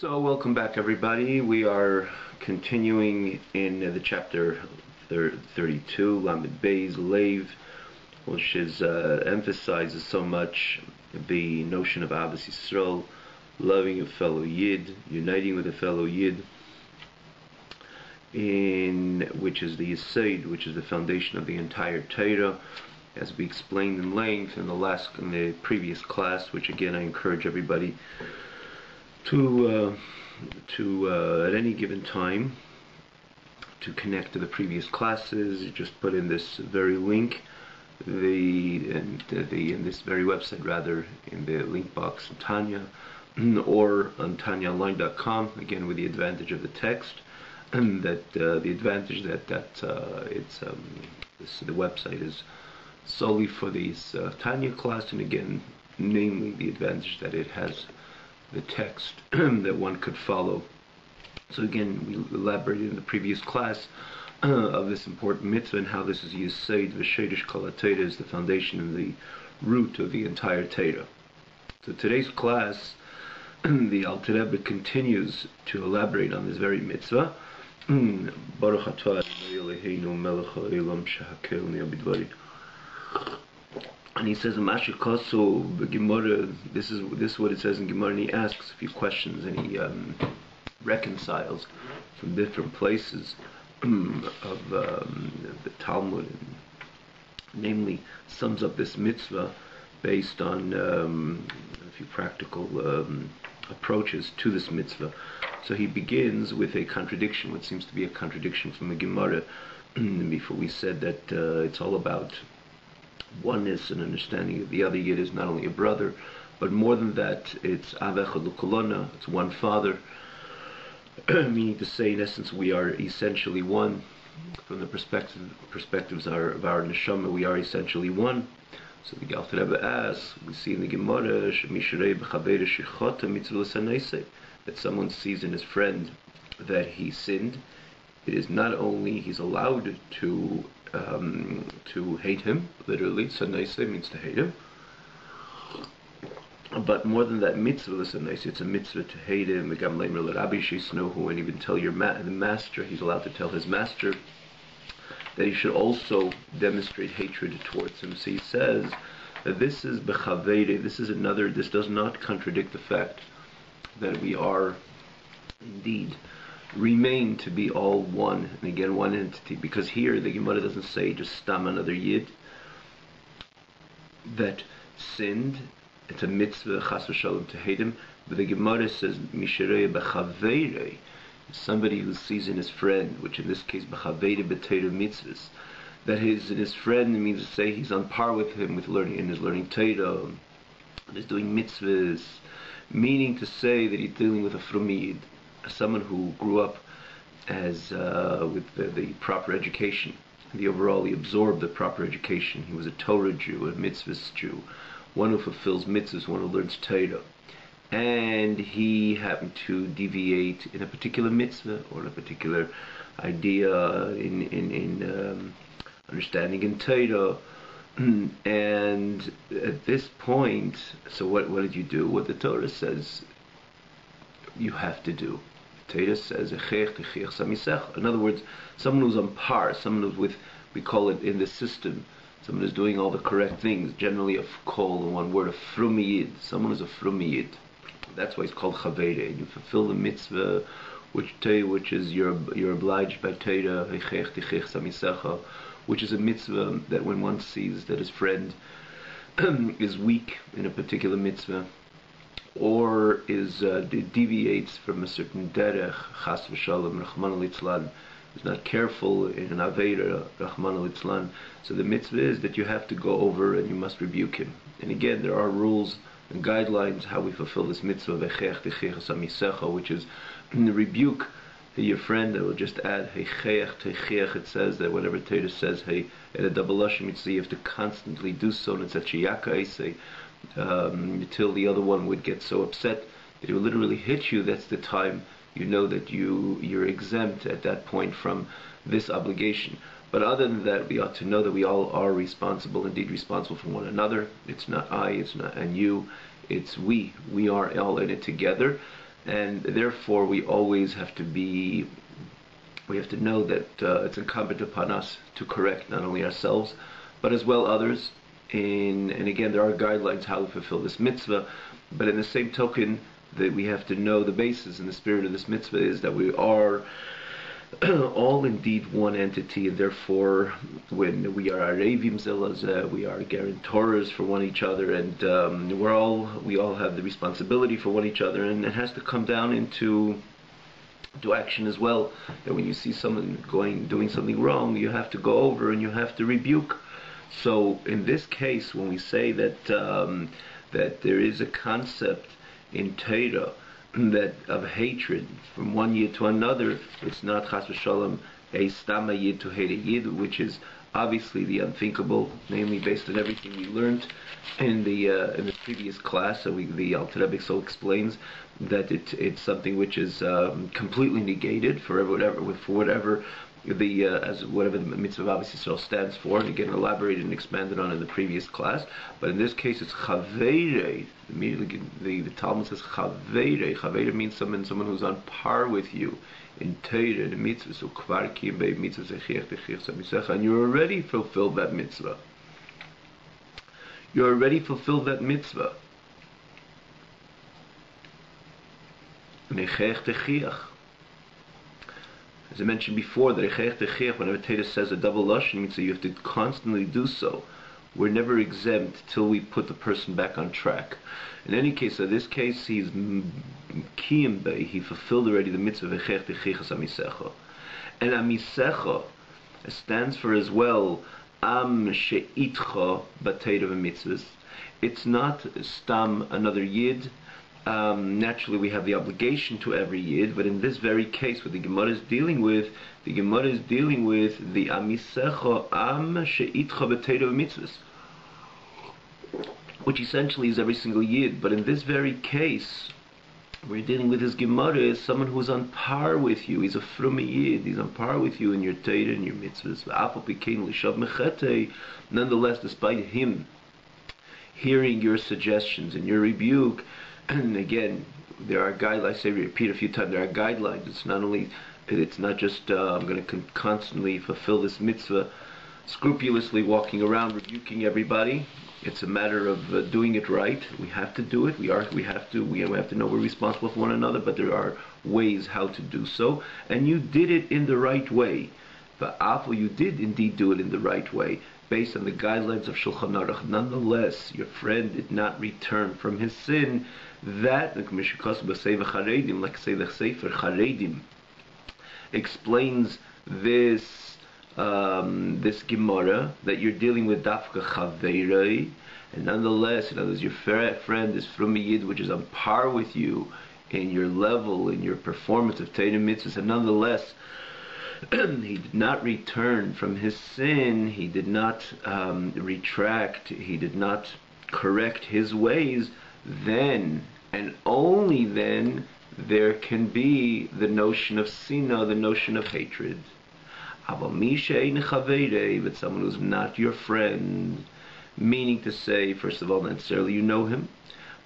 So welcome back everybody. We are continuing in the chapter 32, Lamed Beis Lev, which emphasizes so much the notion of Ahavas Yisrael, loving a fellow Yid, uniting with a fellow Yid, which is the Yesod, which is the foundation of the entire Torah, as we explained in length in the previous class, which again I encourage everybody to at any given time to connect to the previous classes. You just put in this very link, in this very website, rather, in the link box in Tanya, or on tanyaonline.com, again with the advantage of the text, and that the advantage that the website is solely for these Tanya class, and again, namely the advantage that it has the text that one could follow. So again, we elaborated in the previous class of this important mitzvah and how this is Yesod v'Sheidish Kol HaTorah, is the foundation and the root of the entire Torah. So today's class, the Alter Rebbe continues to elaborate on this very mitzvah. Baruch atah Adonai Eloheinu melech ha'olam shehakelni b'dvarim. And he says, this is what it says in Gemara, and he asks a few questions, and he reconciles from different places of the Talmud, and namely sums up this mitzvah based on a few practical approaches to this mitzvah. So he begins with a contradiction, what seems to be a contradiction from the Gemara. Before we said that it's all about oneness and understanding that the other Yid is not only a brother, but more than that, it's Avech Lukolona, it's one father, meaning to say, in essence, we are essentially one. From the perspectives of our neshama, we are essentially one. So the Alter Rebbe asks, we see in the Gemara, that someone sees in his friend that he sinned. It is not only he's allowed to hate him, literally, sanaisa means to hate him, but more than that, mitzvah l'sanaisa, it's a mitzvah to hate him. And even tell the master, he's allowed to tell his master that he should also demonstrate hatred towards him. So he says that this is bechavere, this does not contradict the fact that we are indeed remain to be all one, and again one entity, because here the Gemara doesn't say just stam another Yid that sinned. It's a mitzvah chas v'shalom to hate him, but the Gemara says misharei b'chavere, somebody who sees in his friend, which in this case b'chavere b'teira mitzvahs, that in his friend means to say he's on par with him with learning Torah, and is doing mitzvahs, meaning to say that he's dealing with a frum Yid, someone who grew up as with the proper education. He absorbed the proper education. He was a Torah Jew, a mitzvahs Jew, one who fulfills mitzvahs, one who learns Torah. And he happened to deviate in a particular mitzvah or in a particular idea in understanding in Torah. And at this point, so what did you do? What the Torah says you have to do. Torah says, in other words, someone who's on par, someone who's with, we call it in the system, someone who's doing all the correct things, generally a call in one word, a frum Yid, someone who's a frum Yid. That's why it's called chavere, and you fulfill the mitzvah, which is you're obliged by Torah, which is a mitzvah that when one sees that his friend is weak in a particular mitzvah, or deviates from a certain derech, chas v'shalom, rachmana litzlan, is not careful in an aveira, rachmana litzlan. So the mitzvah is that you have to go over and you must rebuke him. And again, there are rules and guidelines how we fulfill this mitzvah, which is rebuke your friend. I will just add, it says that whenever Torah says, hey, at a double lashon mitzvah, you have to constantly do so, and it's a chiyaka, until the other one would get so upset that he would literally hit you. That's the time you know that you're exempt at that point from this obligation. But other than that, we ought to know that we all are responsible, indeed responsible for one another. It's not I, it's not and you, it's we. We are all in it together. and therefore we always have to know that it's incumbent upon us to correct not only ourselves, but as well others. And again, there are guidelines how to fulfill this mitzvah, but in the same token, that we have to know the basis and the spirit of this mitzvah is that we are all indeed one entity, and therefore when we are Arevim zelazeh, we are guarantors for one each other, and we all have the responsibility for one each other, and it has to come down into action as well. That when you see someone doing something wrong, you have to go over and you have to rebuke. So in this case, when we say that that there is a concept in Torah that of hatred from one yid to another, it's not chas v'shalom a stama yid to hate a yid, which is obviously the unthinkable, namely based on everything we learned in the previous class. So the Alter Rebbe so explains that it's something which is completely negated for whatever the mitzvah of Ahavas Yisrael stands for, and again elaborated and expanded on in the previous class. But in this case, it's chaveirei. Immediately, the Talmud says chaveirei. Chaveirei means someone who's on par with you in Torah, the mitzvah. So kvar ki be mitzvah zechiach techiach samisecha, and you already fulfilled that mitzvah. You already fulfilled that mitzvah. Nechiach techiach. As I mentioned before, that whenever Torah says a double lashon, it means that you have to constantly do so. We're never exempt till we put the person back on track. In any case, in this case, he fulfilled already the mitzvah v'chech techichas amisecha. And amisecha stands for as well am she'itcha b'Torah v'mitzvahs. It's not stam another yid. Naturally we have the obligation to every yid, but in this very case, what the Gemara is dealing with, the amisecha am she'itcha b'Torah v'mitzvahs, which essentially is every single yid. But in this very case, we're dealing with this Gemara as someone who's on par with you. He's a frummi yid. He's on par with you in your Torah and your mitzvahs. Nonetheless, despite him hearing your suggestions and your rebuke, and again, there are guidelines. I say, repeat a few times. There are guidelines. It's not just I'm going to constantly fulfill this mitzvah, scrupulously walking around rebuking everybody. It's a matter of doing it right. We have to do it. We have to know we're responsible for one another. But there are ways how to do so, and you did it in the right way. But you did indeed do it in the right way, based on the guidelines of Shulchan Aruch. Nonetheless, your friend did not return from his sin. That, like say the Sefer Charedim explains this Gemara, that you're dealing with dafka chaveirei, and nonetheless, in other words, your friend is from a yid which is on par with you in your level, in your performance of Torah mitzvahs, and nonetheless, he did not return from his sin, he did not retract, he did not correct his ways, then, and only then, there can be the notion of sinah, the notion of hatred. But someone who's not your friend, meaning to say, first of all, not necessarily you know him,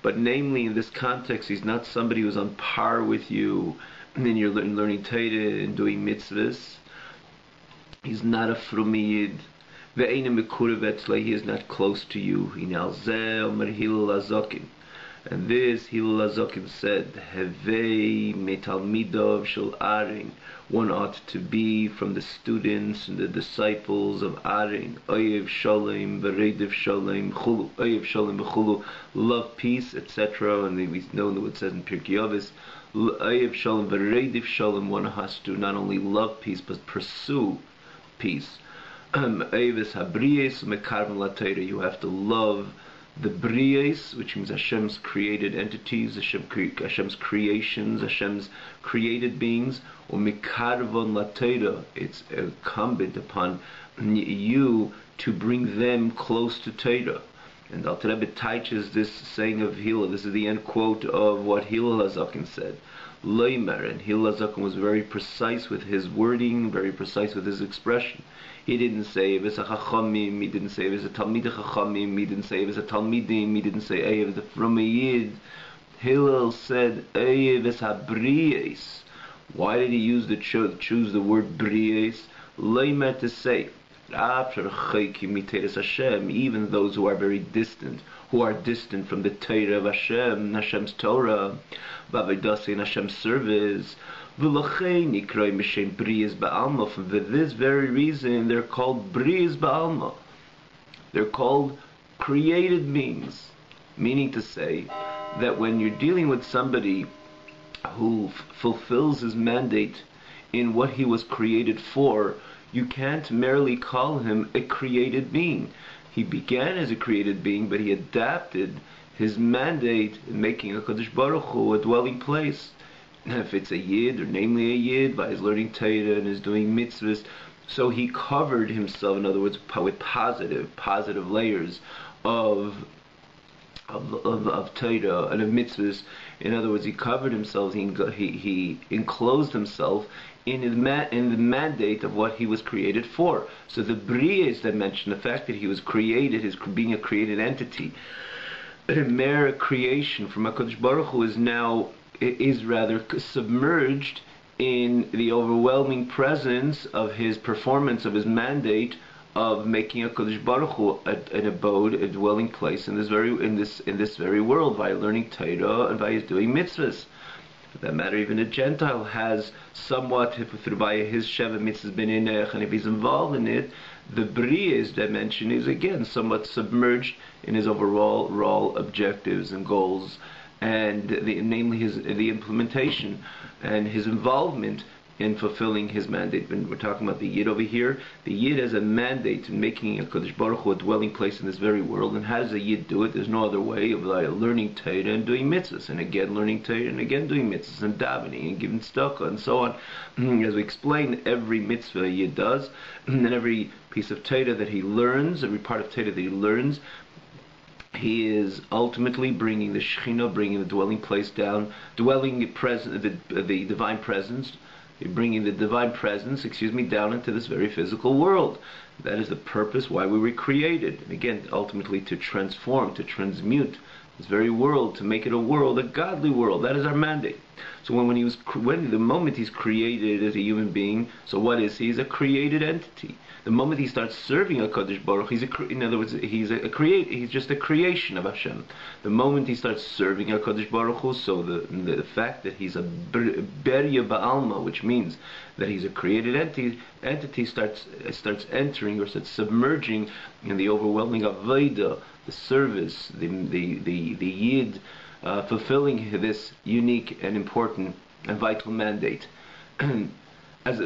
but namely in this context, he's not somebody who's on par with you in your learning Torah and doing mitzvahs. He's not a frummi yid. He is not close to you. And this Hillel HaZaken said, Hevei metalmidov shel Aharon. One ought to be from the students and the disciples of Aharon. Oyev shalom, v'reidiv shalom, chulu. Oyev shalom v'chulu. Love peace, etc. And we know what it says in Pirkei Avos. Oyev shalom, v'reidiv shalom. One has to not only love peace, but pursue peace. Oyeves habriyes mekarven latayra. You have to love the Briyes, which means Hashem's created entities, Hashem's creations, Hashem's created beings, or Mikarvon Latera, it's incumbent upon you to bring them close to Torah. And Alter Rebbe teaches this saying of Hillel. This is the end quote of what Hillel HaZaken said. Leimer, and Hillel HaZaken was very precise with his wording, very precise with his expression. He didn't say if it's a chachamim, he didn't say if it's a talmid chachamim, he didn't say if it's a talmidim, he didn't say if it's from a yid. Hillel said, Eyeves habriyes. Why did he choose the word briyes? Leimer to say, even those who are very distant, who are distant from the Torah of Hashem, Hashem's Torah, Bavaydasi and Hashem's service, for this very reason they're called briyes ba'alma. They're called created beings, meaning to say that when you're dealing with somebody who fulfills his mandate in what he was created for, you can't merely call him a created being. He began as a created being, but he adapted his mandate in making a Kadosh Baruch Hu a dwelling place. If it's a Yid, or namely a Yid, by his learning Torah and his doing mitzvahs, so he covered himself, in other words, with positive layers of Torah and of mitzvahs. In other words, he covered himself, he enclosed himself in the mandate of what he was created for. So the briyas dimension, the fact that he was created, his being a created entity, a mere creation from HaKadosh Baruch Hu, is rather submerged in the overwhelming presence of his performance of his mandate of making a Kodesh Baruch Hu an abode, a dwelling place in this very world, by learning Torah and by his doing mitzvahs. For that matter, even a Gentile has somewhat, by his Sheva mitzvahs b'neinech, and if he's involved in it, the briyas dimension is again somewhat submerged in his overall objectives and goals, and namely the implementation and his involvement in fulfilling his mandate. When we're talking about the Yid over here, the Yid has a mandate in making a Kodesh Baruch Hu a dwelling place in this very world. And how does a Yid do it? There's no other way of learning Torah and doing mitzvahs, and again learning Torah and again doing mitzvahs, and davening and giving tzedakah and so on. As we explained, every mitzvah a Yid does, and every piece of Torah that he learns, every part of Torah that he learns, he is ultimately bringing the Shekhinah, bringing the dwelling place down, the divine presence, bringing the divine presence, down into this very physical world. That is the purpose why we were created. And again, ultimately to transform, to transmute this very world, to make it a world, a godly world. That is our mandate. So the moment he's created as a human being, so what is he? He's a created entity. The moment he starts serving HaKadosh Baruch, in other words, he's just a creation of Hashem. The moment he starts serving HaKadosh Baruch Hu, so the fact that he's a Berya Ba'alma, which means that he's a created entity starts entering, or starts submerging in the overwhelming Avodah, the service, the Yid, fulfilling this unique and important and vital mandate. And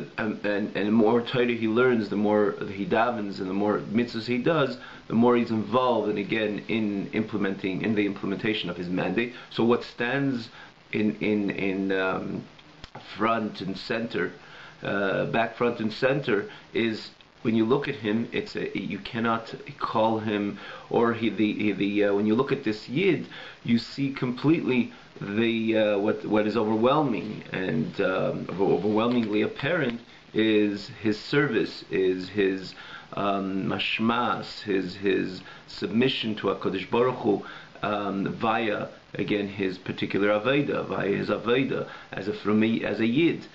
the more Torah he learns, the more he davens, and the more mitzvahs he does, the more he's involved, and again in the implementation of his mandate. So what stands in front and center, back, front, and center, is, when you look at him, you cannot call him, or when you look at this Yid, you see completely what is overwhelming and overwhelmingly apparent is his service, is his mashmas, his submission to HaKadosh Baruch Hu, via again his particular aveda, via his aveda as a Yid.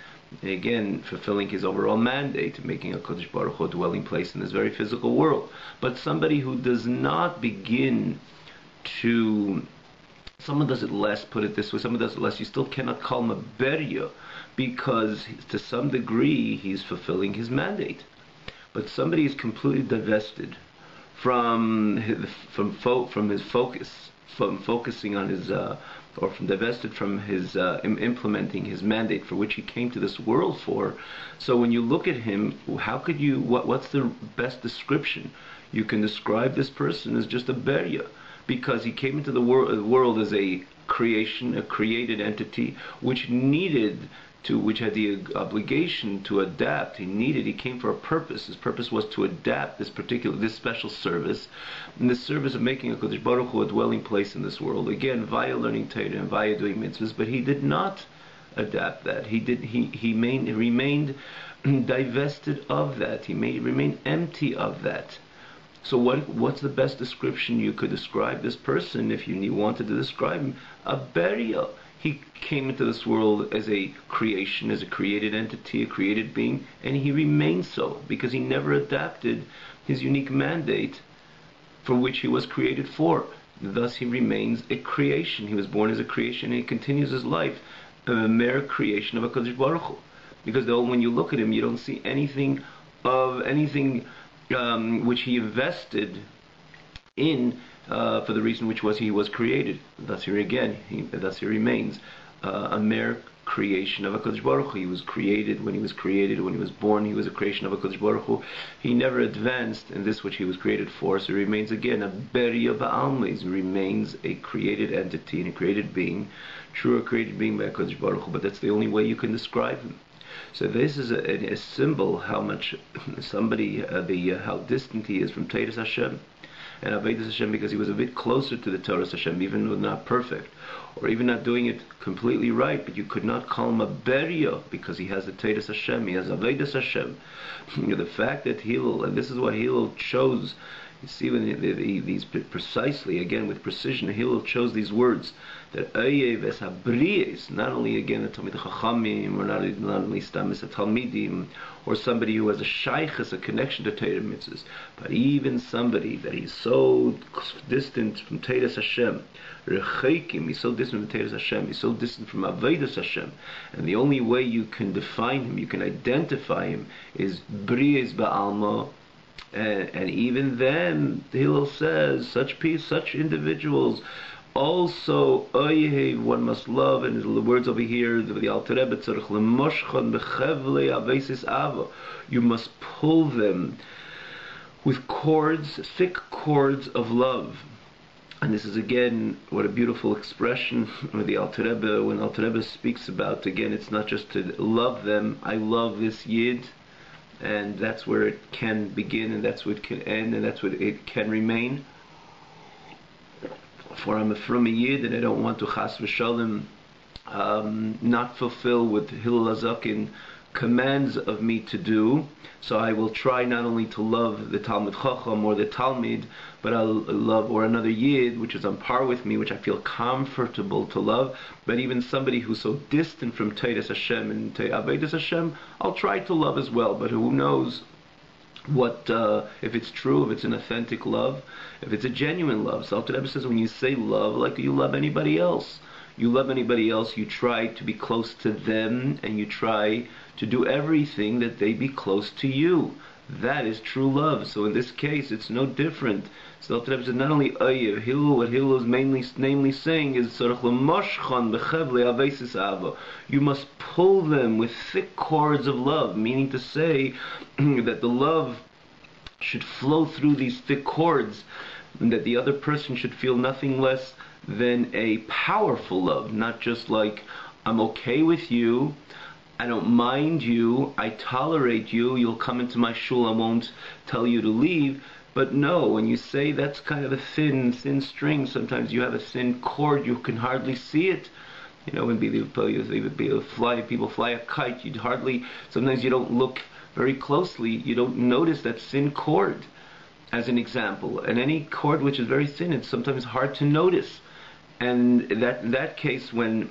Again, fulfilling his overall mandate, making a Kodesh Baruch Hu a dwelling place in this very physical world. But somebody who does not begin to, someone does it less, put it this way, someone does it less, you still cannot call him a Berya, because to some degree he's fulfilling his mandate. But somebody is completely divested from his focus, from focusing on his or from divested from his implementing his mandate for which he came to this world for. So when you look at him, how could you? What's the best description? You can describe this person as just a berya, because he came into the world as a creation, a created entity, which had the obligation to adapt. He came for a purpose. His purpose was to adapt this special service, in the service of making a Kodesh Baruch Hu a dwelling place in this world. Again, via learning Torah and via doing mitzvahs. But he did not adapt that. He remained divested of that. He remained empty of that. So what's the best description you could describe this person if you wanted to describe him? A burial. He came into this world as a creation, as a created entity, a created being, and he remains so because he never adapted his unique mandate for which he was created for. Thus he remains a creation. He was born as a creation and he continues his life a mere creation of HaKadosh Baruch Hu. Because though when you look at him, you don't see anything which he invested in for the reason which was he was created. Thus here again, thus he remains a mere creation of HaKadosh Baruch Hu. He was created when he was created. When he was born, he was a creation of HaKadosh Baruch Hu. He never advanced in this which he was created for, so he remains again a Beri of Ba'alma. He remains a created entity and a created being, true created being by HaKadosh Baruch Hu, but that's the only way you can describe him. So this is a symbol how much somebody, how distant he is from Teiras Hashem and Avodas Hashem, because he was a bit closer to the Torah Hashem, even though not perfect, or even not doing it completely right, but you could not call him a Beria because he has the Teiras Hashem, he has Avodas Hashem. The fact that Hillel, and this is what Hillel chose, you see when these precisely, again with precision, Hillel chose these words, that Arieh ves habriyes, not only again the Talmid Chachamim, or not only Stamis a Talmidim, or somebody who has a shaykhus, a connection to Torah mitzvahs, but even somebody that he's so distant from Teiras Hashem, Rechekim, he's so distant from Teiras Hashem, he's so distant from Avodas Hashem, and the only way you can define him, you can identify him, is Briyes Ba'alma. And even then, Hillel says, such individuals, also, one must love, and the words over here, the Alter Rebbe, you must pull them with cords, thick cords of love. And this is again, what a beautiful expression with the Alter Rebbe, when Alter Rebbe speaks about, again, it's not just to love them, I love this Yid, and that's where it can begin, and that's where it can end, and that's where it can remain. For I'm from a Yid, and I don't want to chas v'shalom not fulfill what Hillel HaZaken commands of me to do. So I will try not only to love the Talmid Chacham or the Talmid, but I'll love, or another Yid, which is on par with me, which I feel comfortable to love. But even somebody who's so distant from Teiras Hashem and Avodas Hashem, I'll try to love as well. But who knows what if it's true, if it's an authentic love, if it's a genuine love. So Alter Rebbe says, when you say love, like you love anybody else, you love anybody else, you try to be close to them, and you try to do everything that they be close to you. That is true love. So in this case, it's no different. So Alter Rebbe says, not only Arieh, what Hillel is namely saying is, you must pull them with thick cords of love, meaning to say that the love should flow through these thick cords, and that the other person should feel nothing less than a powerful love, not just like, I'm okay with you, I don't mind you, I tolerate you, you'll come into my shul, I won't tell you to leave. But no, when you say that's kind of a thin string, sometimes you have a thin cord, you can hardly see it. You know, when people fly a kite, sometimes you don't look very closely, you don't notice that thin cord, as an example. And any cord which is very thin, it's sometimes hard to notice. And in that case, when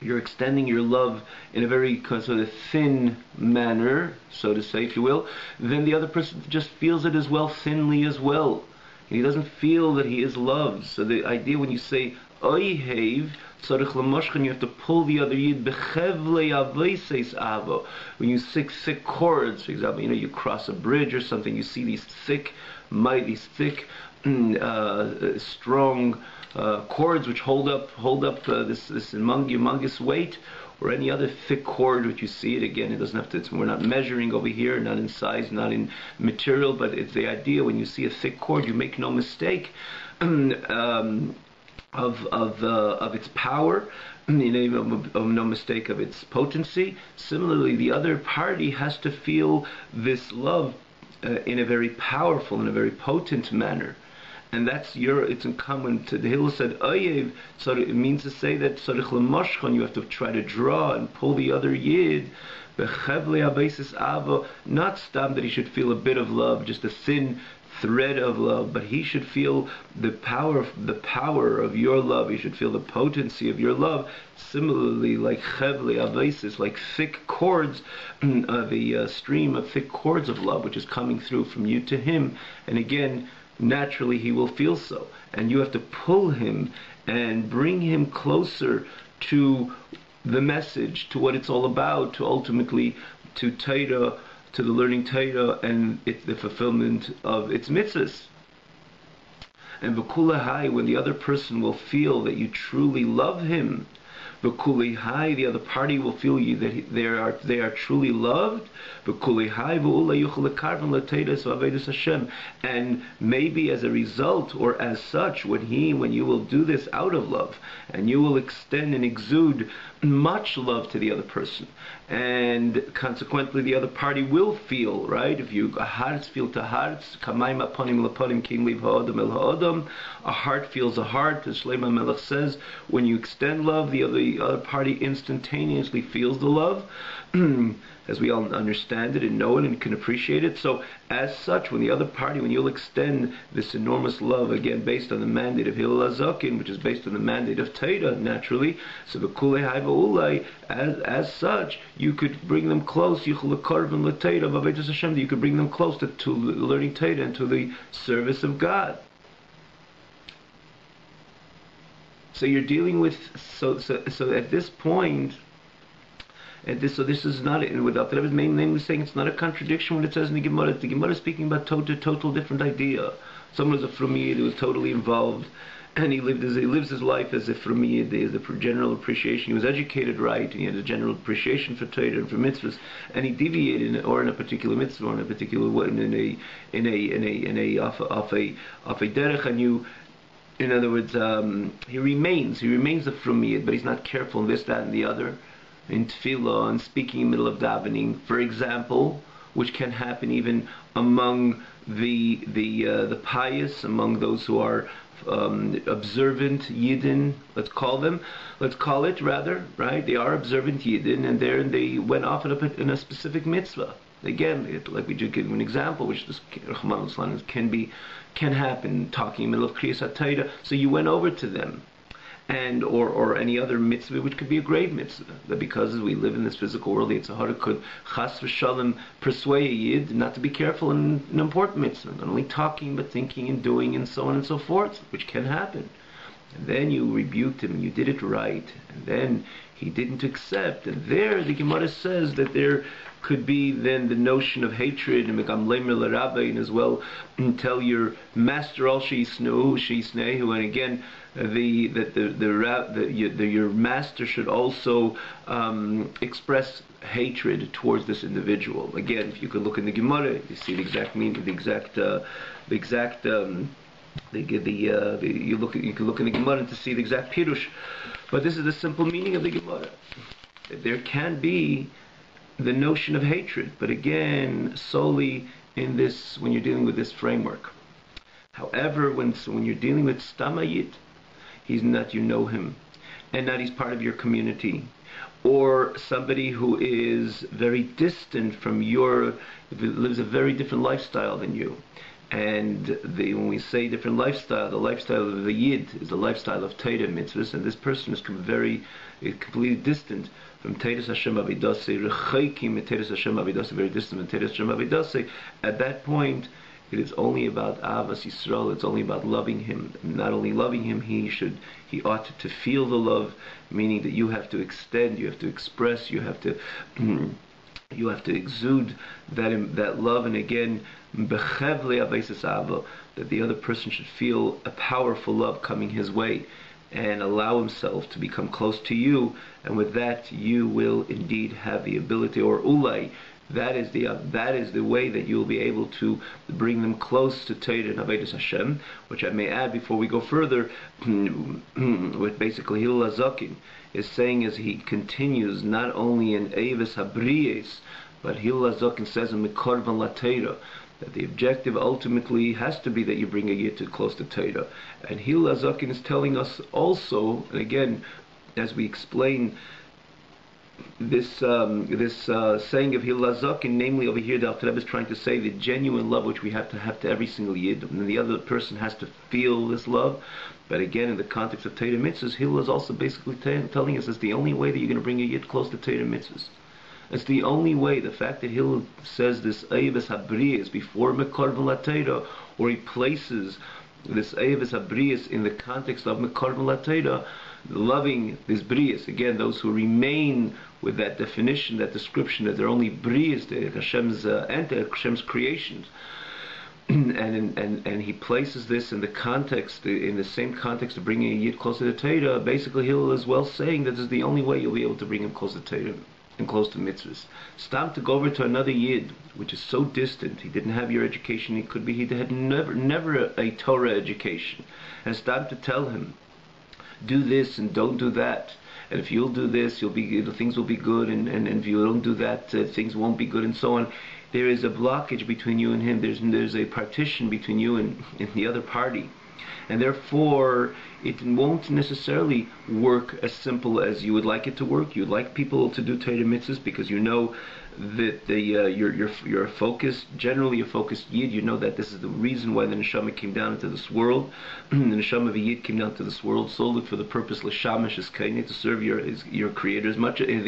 you're extending your love in a very sort of thin manner, so to say, if you will, then the other person just feels it as well, thinly as well. And he doesn't feel that he is loved. So the idea when you say, Oihev, you have to pull the other Yid, when you thick cords, for example, you cross a bridge or something, you see these thick, mighty, strong cords which hold up this humongous weight, or any other thick cord which you see it again. It doesn't have to. We're not measuring over here, not in size, not in material, but it's the idea. When you see a thick cord, you make no mistake of its power, no mistake of its potency. Similarly, the other party has to feel this love in a very powerful, in a very potent manner. And it's in common to the Hillel said, Oyev, so it means to say that you have to try to draw and pull the other Yid, not stam that he should feel a bit of love, just a thin thread of love, but he should feel the power of your love. He should feel the potency of your love. Similarly, like chevli avesis, like thick cords, the stream of thick cords of love, which is coming through from you to him. And again, naturally, he will feel so, and you have to pull him and bring him closer to the message, to what it's all about, to ultimately to Torah, to the learning Torah and the fulfillment of its mitzvahs. And v'kulahai, when the other person will feel that you truly love him, v'kulahai, the other party will feel you that they are truly loved. V'kulahai v'ulay yuchel lekarven l'teiras v'avedus Hashem. And maybe as a result, or as such, when you will do this out of love, and you will extend and exude much love to the other person, and consequently the other party will feel, right? If you hearts feel to hearts, kamayim aponim laponim king liv ha'odam el ha'odam, a heart feels a heart, as Shlomo Melech says, when you extend love, the other party instantaneously feels the love, as we all understand it and know it and can appreciate it. So as such, when the other party, when you'll extend this enormous love, again based on the mandate of Hillel HaZaken, which is based on the mandate of Torah, naturally, so as such, you could bring them close, you could bring them close to learning Torah and to the service of God. So you're dealing with, so at this point, this is not, without that, mainly saying it's not a contradiction when it says in the Gemara. The Gemara is speaking about total different idea. Someone was a Frumiyid who was totally involved, and he lives his life as a Frumiyid. There's a general appreciation. He was educated right, and he had a general appreciation for Torah and for mitzvahs, and he deviated in a particular mitzvah, or in a particular way, off a derech, and you. In other words, he remains a Frumiyid, but he's not careful in this, that, and the other. In tefillah and speaking in the middle of davening, for example, which can happen even among the pious, among those who are observant Yidden, let's call it rather, right? They are observant Yidden, and they went off in a specific mitzvah. Again, like we just give an example, which this can happen, talking in the middle of Kriyas HaTorah. So you went over to them, and or any other mitzvah, which could be a grave mitzvah, that because we live in this physical world, the Yetzer Hara could chas v'shalom persuade a Yid not to be careful in an important mitzvah, not only talking but thinking and doing and so on and so forth, which can happen. And then you rebuked him and you did it right, and then he didn't accept, and there the Gemara says that there could be then the notion of hatred, and Megam Lemer LaRabbi, and as well tell your master all sheisnehu, and again your master should also express hatred towards this individual. Again, if you could look in the Gemara, you see the exact meaning, you can look in the Gemara to see the exact pirush. But this is the simple meaning of the Gemara. There can be the notion of hatred, but again, solely in this, when you're dealing with this framework. However, when you're dealing with Stamayit, he's not, you know him, and not he's part of your community, or somebody who is very distant from lives a very different lifestyle than you. And when we say different lifestyle, the lifestyle of the Yid is the lifestyle of Torah mitzvahs, and this person is completely distant from Teres Hashem Avidase, Rechakim Teres Hashem Avidase, very distant from Teres Hashem Avidase. At that point, it is only about Avas Yisrael. It's only about loving him. Not only loving him, he ought to feel the love, meaning that you have to extend, you have to express, you have to exude that love, and again, that the other person should feel a powerful love coming his way, and allow himself to become close to you, and with that you will indeed have the ability, or ulai, that is the way that you will be able to bring them close to Torah and Avodas Hashem, which I may add before we go further, what basically Hillel HaZaken is saying as he continues, not only in Eivis Habriyes, but Hillel HaZaken says in Mekorvan LaTorah, that the objective ultimately has to be that you bring a Yid close to Torah. And Hillel HaZaken is telling us also, and again, as we explain this saying of Hillel Zaken, namely over here, the Alter Rebbe is trying to say the genuine love which we have to every single Yid, and the other person has to feel this love. But again, in the context of Torah mitzvahs, Hillel is also basically telling us it's the only way that you're going to bring a Yid close to Torah mitzvahs. It's the only way. The fact that Hillel says this Ayavas Habriyas before Mekarv Latera, or he places this Ayavas Habriyas in the context of Mekarv Latera, loving this Briyas, again, those who remain with that definition, that description, that they're only Briyas, they're Hashem's Hashem's creations. And he places this in the context, in the same context of bringing a Yid close to the Torah. Basically, Hillel is well saying that this is the only way you'll be able to bring him close to Torah and close to mitzvahs. Stop to go over to another Yid, which is so distant. He didn't have your education. He had never a Torah education. And stop to tell him, do this and don't do that. And if you'll do this, things will be good. And if you don't do that, things won't be good, and so on. There is a blockage between you and him. There's a partition between you and the other party. And therefore, it won't necessarily work as simple as you would like it to work. You'd like people to do Torah mitzvahs because you know that you're focused, generally a focused Yid. You know that this is the reason why the Neshama came down into this world. The Neshama of a Yid came down to this world solely for the purpose l'shamash es kaineh, to serve your Creator, as much as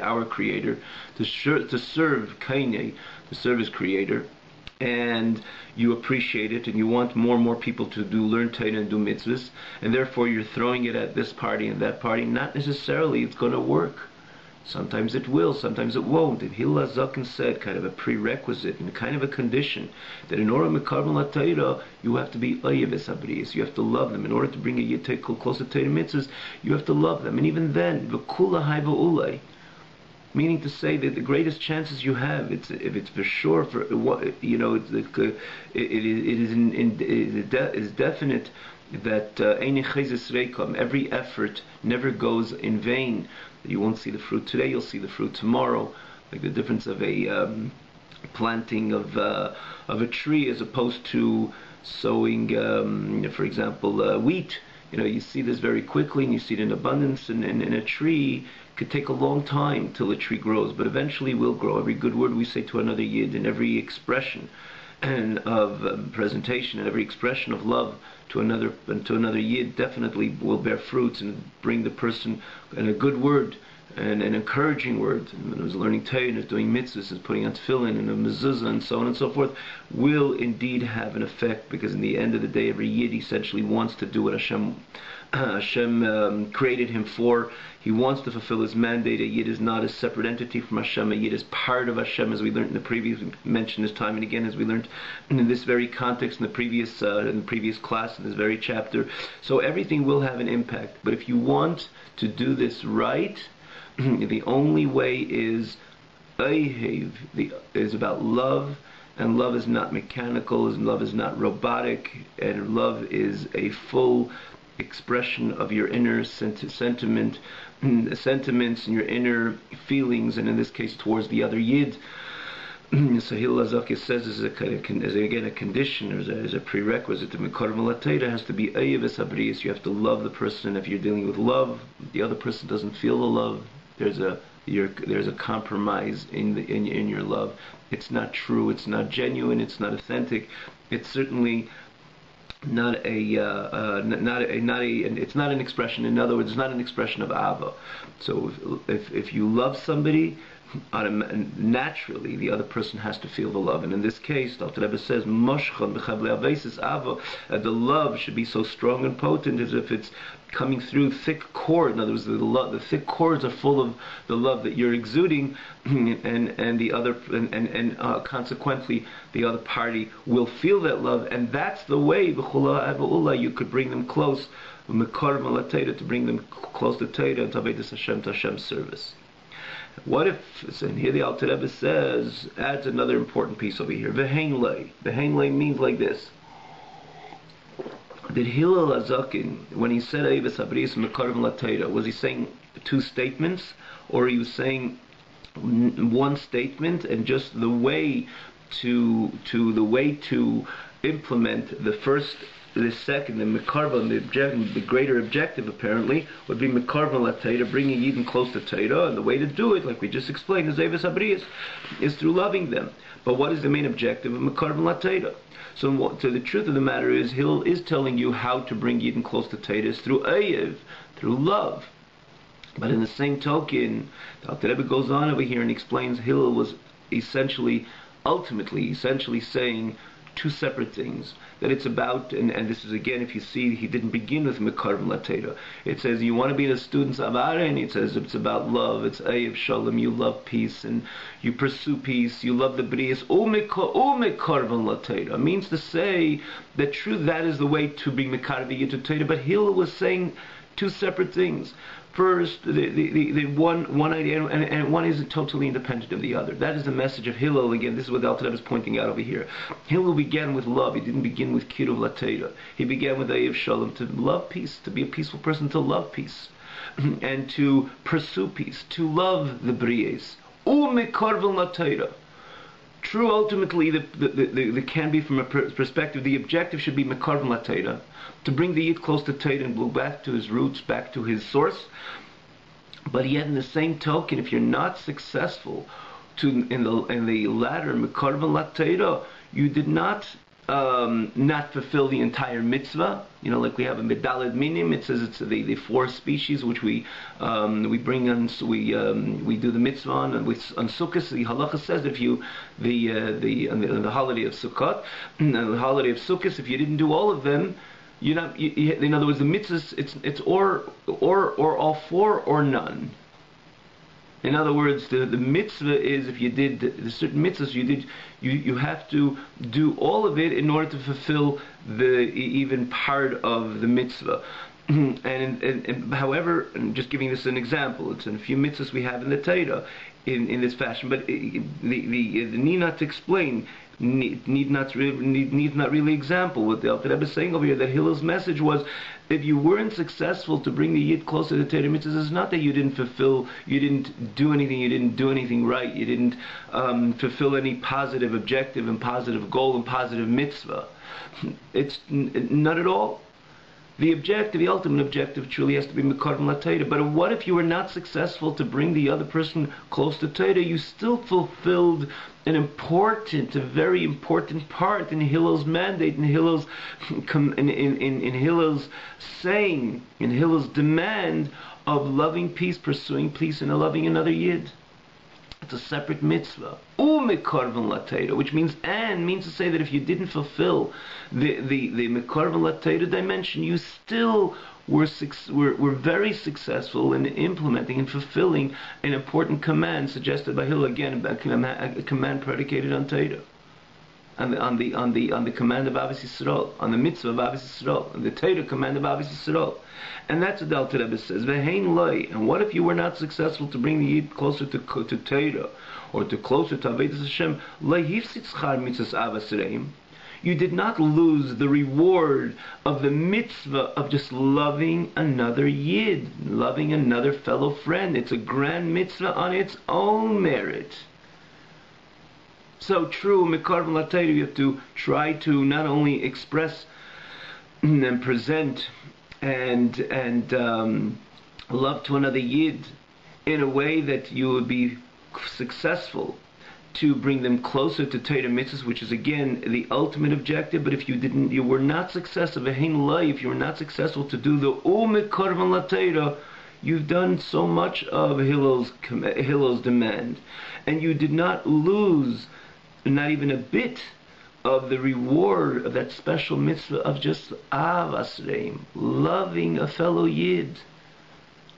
our Creator, to serve kaineh, to serve His Creator. And you appreciate it, and you want more and more people to learn Torah and do mitzvahs, and therefore you're throwing it at this party and that party. Not necessarily it's going to work. Sometimes it will, sometimes it won't. And Hillel Zaken said, kind of a prerequisite and kind of a condition, that in order to mekarvel Torah, you have to be Ayavas Habriyas. You have to love them. In order to bring a Yid close to Torah mitzvahs, you have to love them. And even then, v'kula hai v'ulai. Meaning to say that the greatest chances you have, if it's for sure, it is definite that every effort never goes in vain. You won't see the fruit today, you'll see the fruit tomorrow. Like the difference of a planting of a tree as opposed to sowing, for example, wheat. You see this very quickly, and you see it in abundance. And a tree could take a long time till a tree grows, but eventually will grow. Every good word we say to another Yid, and every expression and of presentation, and every expression of love to another Yid definitely will bear fruits and bring the person, and a good word and an encouraging word, and when it was learning Torah and doing mitzvahs and putting on tefillin and a mezuzah and so on and so forth, will indeed have an effect, because in the end of the day, every Yid essentially wants to do what Hashem created him for. He wants to fulfill his mandate. A Yid is not a separate entity from Hashem. A Yid is part of Hashem, as we learned in the previous, we mentioned this time and again, as we learned in this very context in the previous class, in this very chapter. So everything will have an impact. But if you want to do this right, the only way is is about love, and love is not mechanical, and love is not robotic, and love is a full expression of your inner sentiments and your inner feelings, and in this case towards the other Yid. So Hillel Zaken says as again a condition, or as a prerequisite to mekarvel Torah, has to be Ayavas Habriyas. You have to love the person. If you're dealing with love, the other person doesn't feel the love, there's a compromise in your love. It's not true, it's not genuine, it's not authentic, it's certainly not it's not an expression. In other words, it's not an expression of Ava. So if you love somebody, naturally the other person has to feel the love. And in this case, the Rebbe says, the love should be so strong and potent as if it's coming through thick cord. In other words, the thick cords are full of the love that you're exuding, and the other, and consequently the other party will feel that love, and that's the way you could bring them close, to bring them close to Torah and to Avodas Hashem, to Hashem's service. What if, and here the Alter Rebbe says, adds another important piece over here. V'heinlei. V'heinlei means like this. Did Hillel Zaken, when he said Ayavas Habriyas mekarvel Torah, was he saying two statements, or he was saying one statement, and just the way to implement the first the second, the Mekarvan, the greater objective apparently, would be Mekarvan LaTeira, bringing Yidden close to Teira, and the way to do it, like we just explained, is Eves Habriyos, is through loving them. But what is the main objective of Mekarvan LaTeira? So the truth of the matter is, Hillel is telling you how to bring Yidden close to Teira is through Ayev, through love. But in the same token, the Alter Rebbe goes on over here and explains Hillel was ultimately saying two separate things. That it's about, and this is again, if you see, he didn't begin with Mekarvan LaTeira. It says you want to be the students of Aharon. It says it's about love. It's Ayev Shalom. You love peace and you pursue peace. You love the Brias. Mekarvan LaTeira means to say that that is the way to bring Mekarvan to Teira. But Hillel was saying two separate things. First, the one idea, and one isn't totally independent of the other. That is the message of Hillel. Again, this is what the Alter Rebbe is pointing out over here. Hillel began with love. He didn't begin with Kiruv LaTeira. He began with Ayev Shalom, to love peace, to be a peaceful person, to love peace, and to pursue peace, to love the Brias. Mekarvan LaTeira. True, ultimately, the can be from a perspective, the objective should be Mekarvan LaTeira, to bring the Yid close to Teira and go back to his roots, back to his source. But yet, in the same token, if you're not successful in the latter Mekarvan LaTeira, you did not fulfill the entire mitzvah. Like we have a Medaled Minim. It says it's the four species which we bring on. So we do the mitzvah on Sukkot. The halacha says that if you on the holiday of Sukkot, the holiday of Sukkot, if you didn't do all of them, in other words, the mitzvahs, it's or all four or none. In other words, the mitzvah is, if you did the certain mitzvahs you have to do all of it in order to fulfill the even part of the mitzvah. and however, I'm just giving this an example. It's in a few mitzvahs we have in the Torah in this fashion, but the need not to explain. Need not really example what the Alter Rebbe is saying over here, that Hillel's message was, if you weren't successful to bring the Yid closer to Torah mitzvahs, it's not that you didn't do anything right, you didn't fulfill any positive objective and positive goal and positive mitzvah. It's not at all. The ultimate objective truly has to be Mekarvan LaTeira. But what if you were not successful to bring the other person close to Torah? You still fulfilled a very important part in Hillel's mandate, in Hillel's saying, in Hillel's demand of loving peace, pursuing peace, and loving another Yid. It's a separate mitzvah. Mekarvan LaTeira, which means to say that if you didn't fulfill the Mekarvan LaTeira dimension, you still were very successful in implementing and fulfilling an important command suggested by Hillel. Again, a command predicated on Teira, on the command of Ahavas Yisrael, on the mitzvah of Ahavas Yisrael, on the Teira command of Ahavas Yisrael. And that's what the Alter Rebbe says. V'hein loy. And what if you were not successful to bring the Yid closer to Teira, or closer to Avodas Hashem? Lo hifsit schar mitzvahs Ahavas Reim. You did not lose the reward of the mitzvah of just loving another Yid, loving another fellow friend. It's a grand mitzvah on its own merit. So true, Mekarvan LaTeira, you have to try to not only express and present and love to another Yid in a way that you would be successful to bring them closer to Torah mitzvahs, which is again the ultimate objective. But if you were not successful, if you were not successful to do the Mekarvan LaTeira, you've done so much of Hillel's demand, and you did not lose not even a bit of the reward of that special mitzvah of just Ahavas Reim, loving a fellow Yid.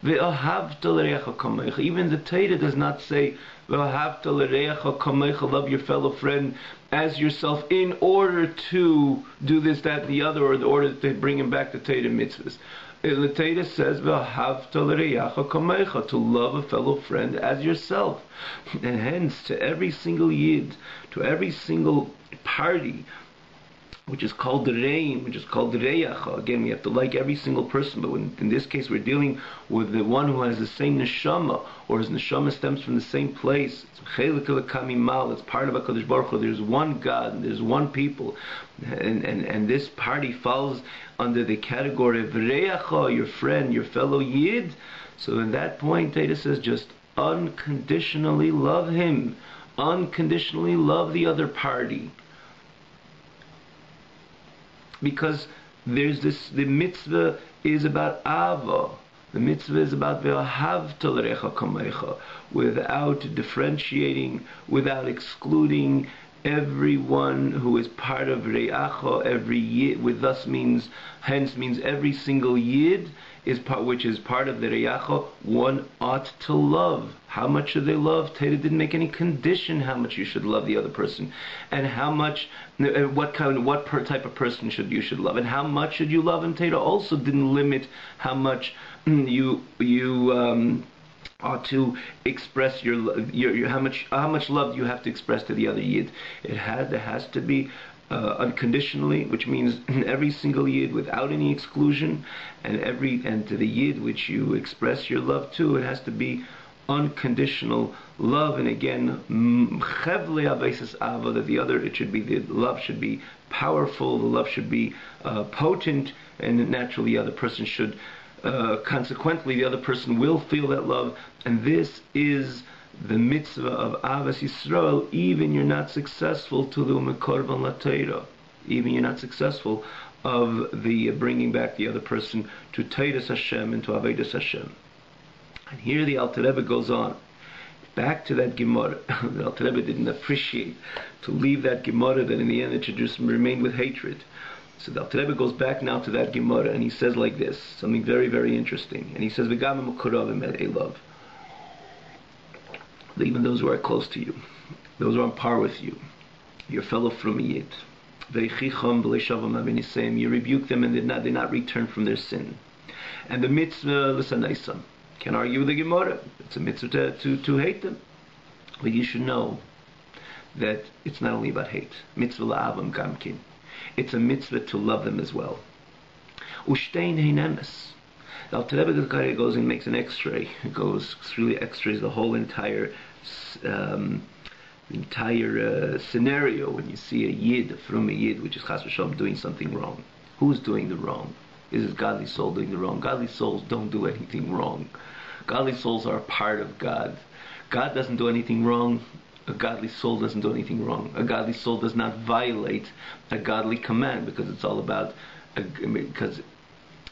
Ve'ahavta l'reacha kamecha. Even the Torah does not say ve'ahavta l'reacha kamecha, love your fellow friend as yourself, in order to do this, that, and the other, or in order to bring him back to Torah mitzvahs. The Torah says ve'ahavta l'reacha kamecha, to love a fellow friend as yourself. And hence, to every single Yid, to every single party which is called the reim, which is called the reyacha. Again, we have to like every single person, but in this case we're dealing with the one who has the same neshama, or his neshama stems from the same place. It's part of HaKadosh Baruch Hu. There's one God, and there's one people, and this party falls under the category of reyacha, your friend, your fellow yid. So in that point, Teda says, just unconditionally love him, unconditionally love the other party. Because there's this, the mitzvah is about ava. The mitzvah is about ve'ahavta l'recha kamecha, without differentiating, without excluding everyone who is part of re'acha, every yid, with thus means, hence means every single yid is part, which is part of the re'acha, one ought to love. How much should they love? Teda didn't make any condition how much you should love the other person, and how much, what type of person you should love, and how much should you love him. Teda also didn't limit how much you ought to express your how much love you have to express to the other yid. There has to be unconditionally, which means every single yid without any exclusion, and to the yid which you express your love to, it has to be unconditional love. And again, that the other, it should be, the love should be powerful, the love should be potent, and naturally the other person should, consequently the other person will feel that love. And this is the mitzvah of Avas Yisrael. Even you're not successful to the Umekorban Latera, even you're not successful of the bringing back the other person to Teiras Hashem and to Avedas Hashem. And here the Alter Rebbe goes on back to that Gemara. The Alter Rebbe didn't appreciate to leave that Gemara, that in the end it should just remain with hatred. So the Alter Rebbe goes back now to that Gemara, and he says like this, something very, very interesting. And he says, "V'gam mukoravim elav." Even those who are close to you, those who are on par with you, your fellow Frumiyit, you rebuke them and they not return from their sin. And the mitzvah l'sanaisam, can argue with the Gemara. It's a mitzvah to hate them. But you should know that it's not only about hate. Mitzvah la'avam gamkin. It's a mitzvah to love them as well. Ushtein heinemes. The Alter Rebbe goes and makes an X-ray. It goes through, X-rays the whole entire scenario when you see a yid, from a yid, which is chas v'shalom, doing something wrong. Who's doing the wrong? Is his godly soul doing the wrong? Godly souls don't do anything wrong. Godly souls are a part of God. God doesn't do anything wrong. A godly soul doesn't do anything wrong. A godly soul does not violate a godly command, because it's all about,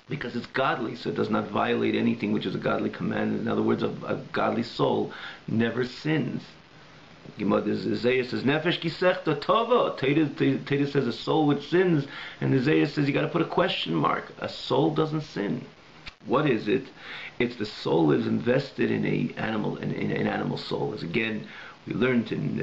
because it's godly, so it does not violate anything which is a godly command. In other words, a godly soul never sins. Isaiah says, "Nefesh kisechta tova." Teda says a soul which sins, and Isaiah says you got to put a question mark. A soul doesn't sin. What is it? It's the soul is invested in an animal soul. As again, we learned in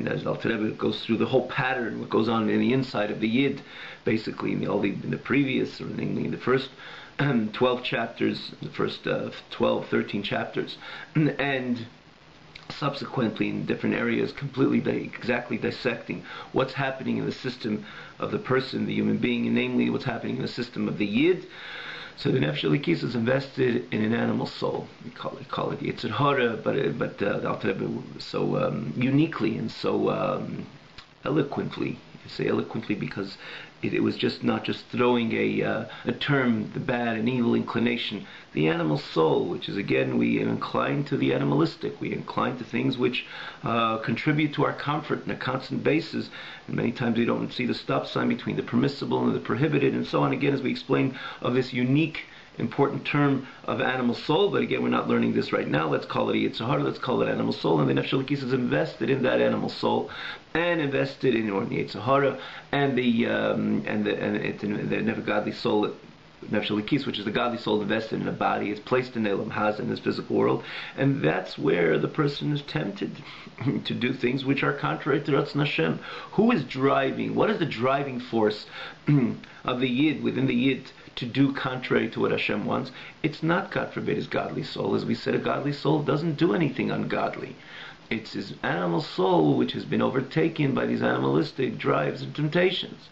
as Alter Rebbe goes through the whole pattern, what goes on in the inside of the Yid, basically in the previous, or namely in the first 12 chapters, the first 12, 13 chapters, and subsequently in different areas, exactly dissecting what's happening in the system of the person, the human being, and namely what's happening in the system of the Yid. So the Nefesh Elikis is invested in an animal soul. We call it Yetzer Hara, but the Alter Rebbe so uniquely and so eloquently. You say eloquently because it was just not just throwing a term, the bad and evil inclination. The animal soul, which is again, we are inclined to the animalistic. We incline to things which contribute to our comfort on a constant basis. And many times we don't see the stop sign between the permissible and the prohibited, and so on. Again, as we explain of this unique, important term of animal soul, but again, we're not learning this right now. Let's call it Yetzer Hara, let's call it animal soul, and the Nefesh Elikis is invested in that animal soul, and invested in Yetzer Hara, and the never godly soul, Nefesh Elikis, which is the godly soul invested in a body, is placed in Elam Haz, in this physical world, and that's where the person is tempted to do things which are contrary to Ratzon Hashem. Who is driving? What is the driving force of the Yid, within the Yid, to do contrary to what Hashem wants, it's not, God forbid, his godly soul. As we said, a godly soul doesn't do anything ungodly. It's his animal soul which has been overtaken by these animalistic drives and temptations.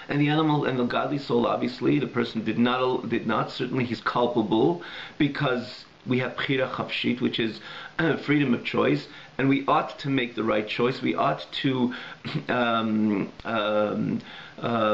And the godly soul, obviously, the person did not, certainly he's culpable, because we have Bchira Chafshit, which is freedom of choice, and we ought to make the right choice. We ought to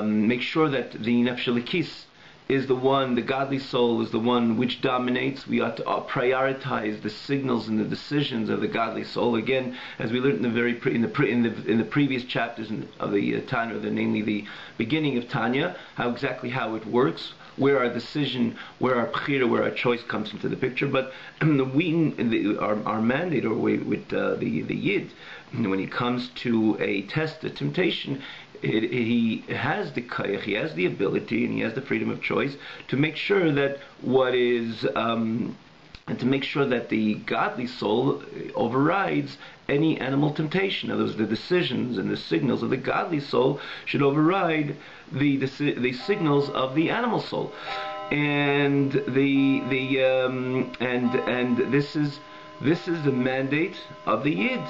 make sure that the Nefesh Elikis is the one, the godly soul is the one which dominates. We ought to prioritize the signals and the decisions of the godly soul. Again, as we learned in the previous chapters of the Tanya, namely the beginning of Tanya, how it works, where our decision, where our bchira, where our choice comes into the picture. But our mandate, or with the Yid, when it comes to a test, a temptation, he has the koyach, he has the ability, and he has the freedom of choice to make sure that and to make sure that the godly soul overrides any animal temptation. In other words, the decisions and the signals of the godly soul should override the signals of the animal soul, and this is the mandate of the Yid,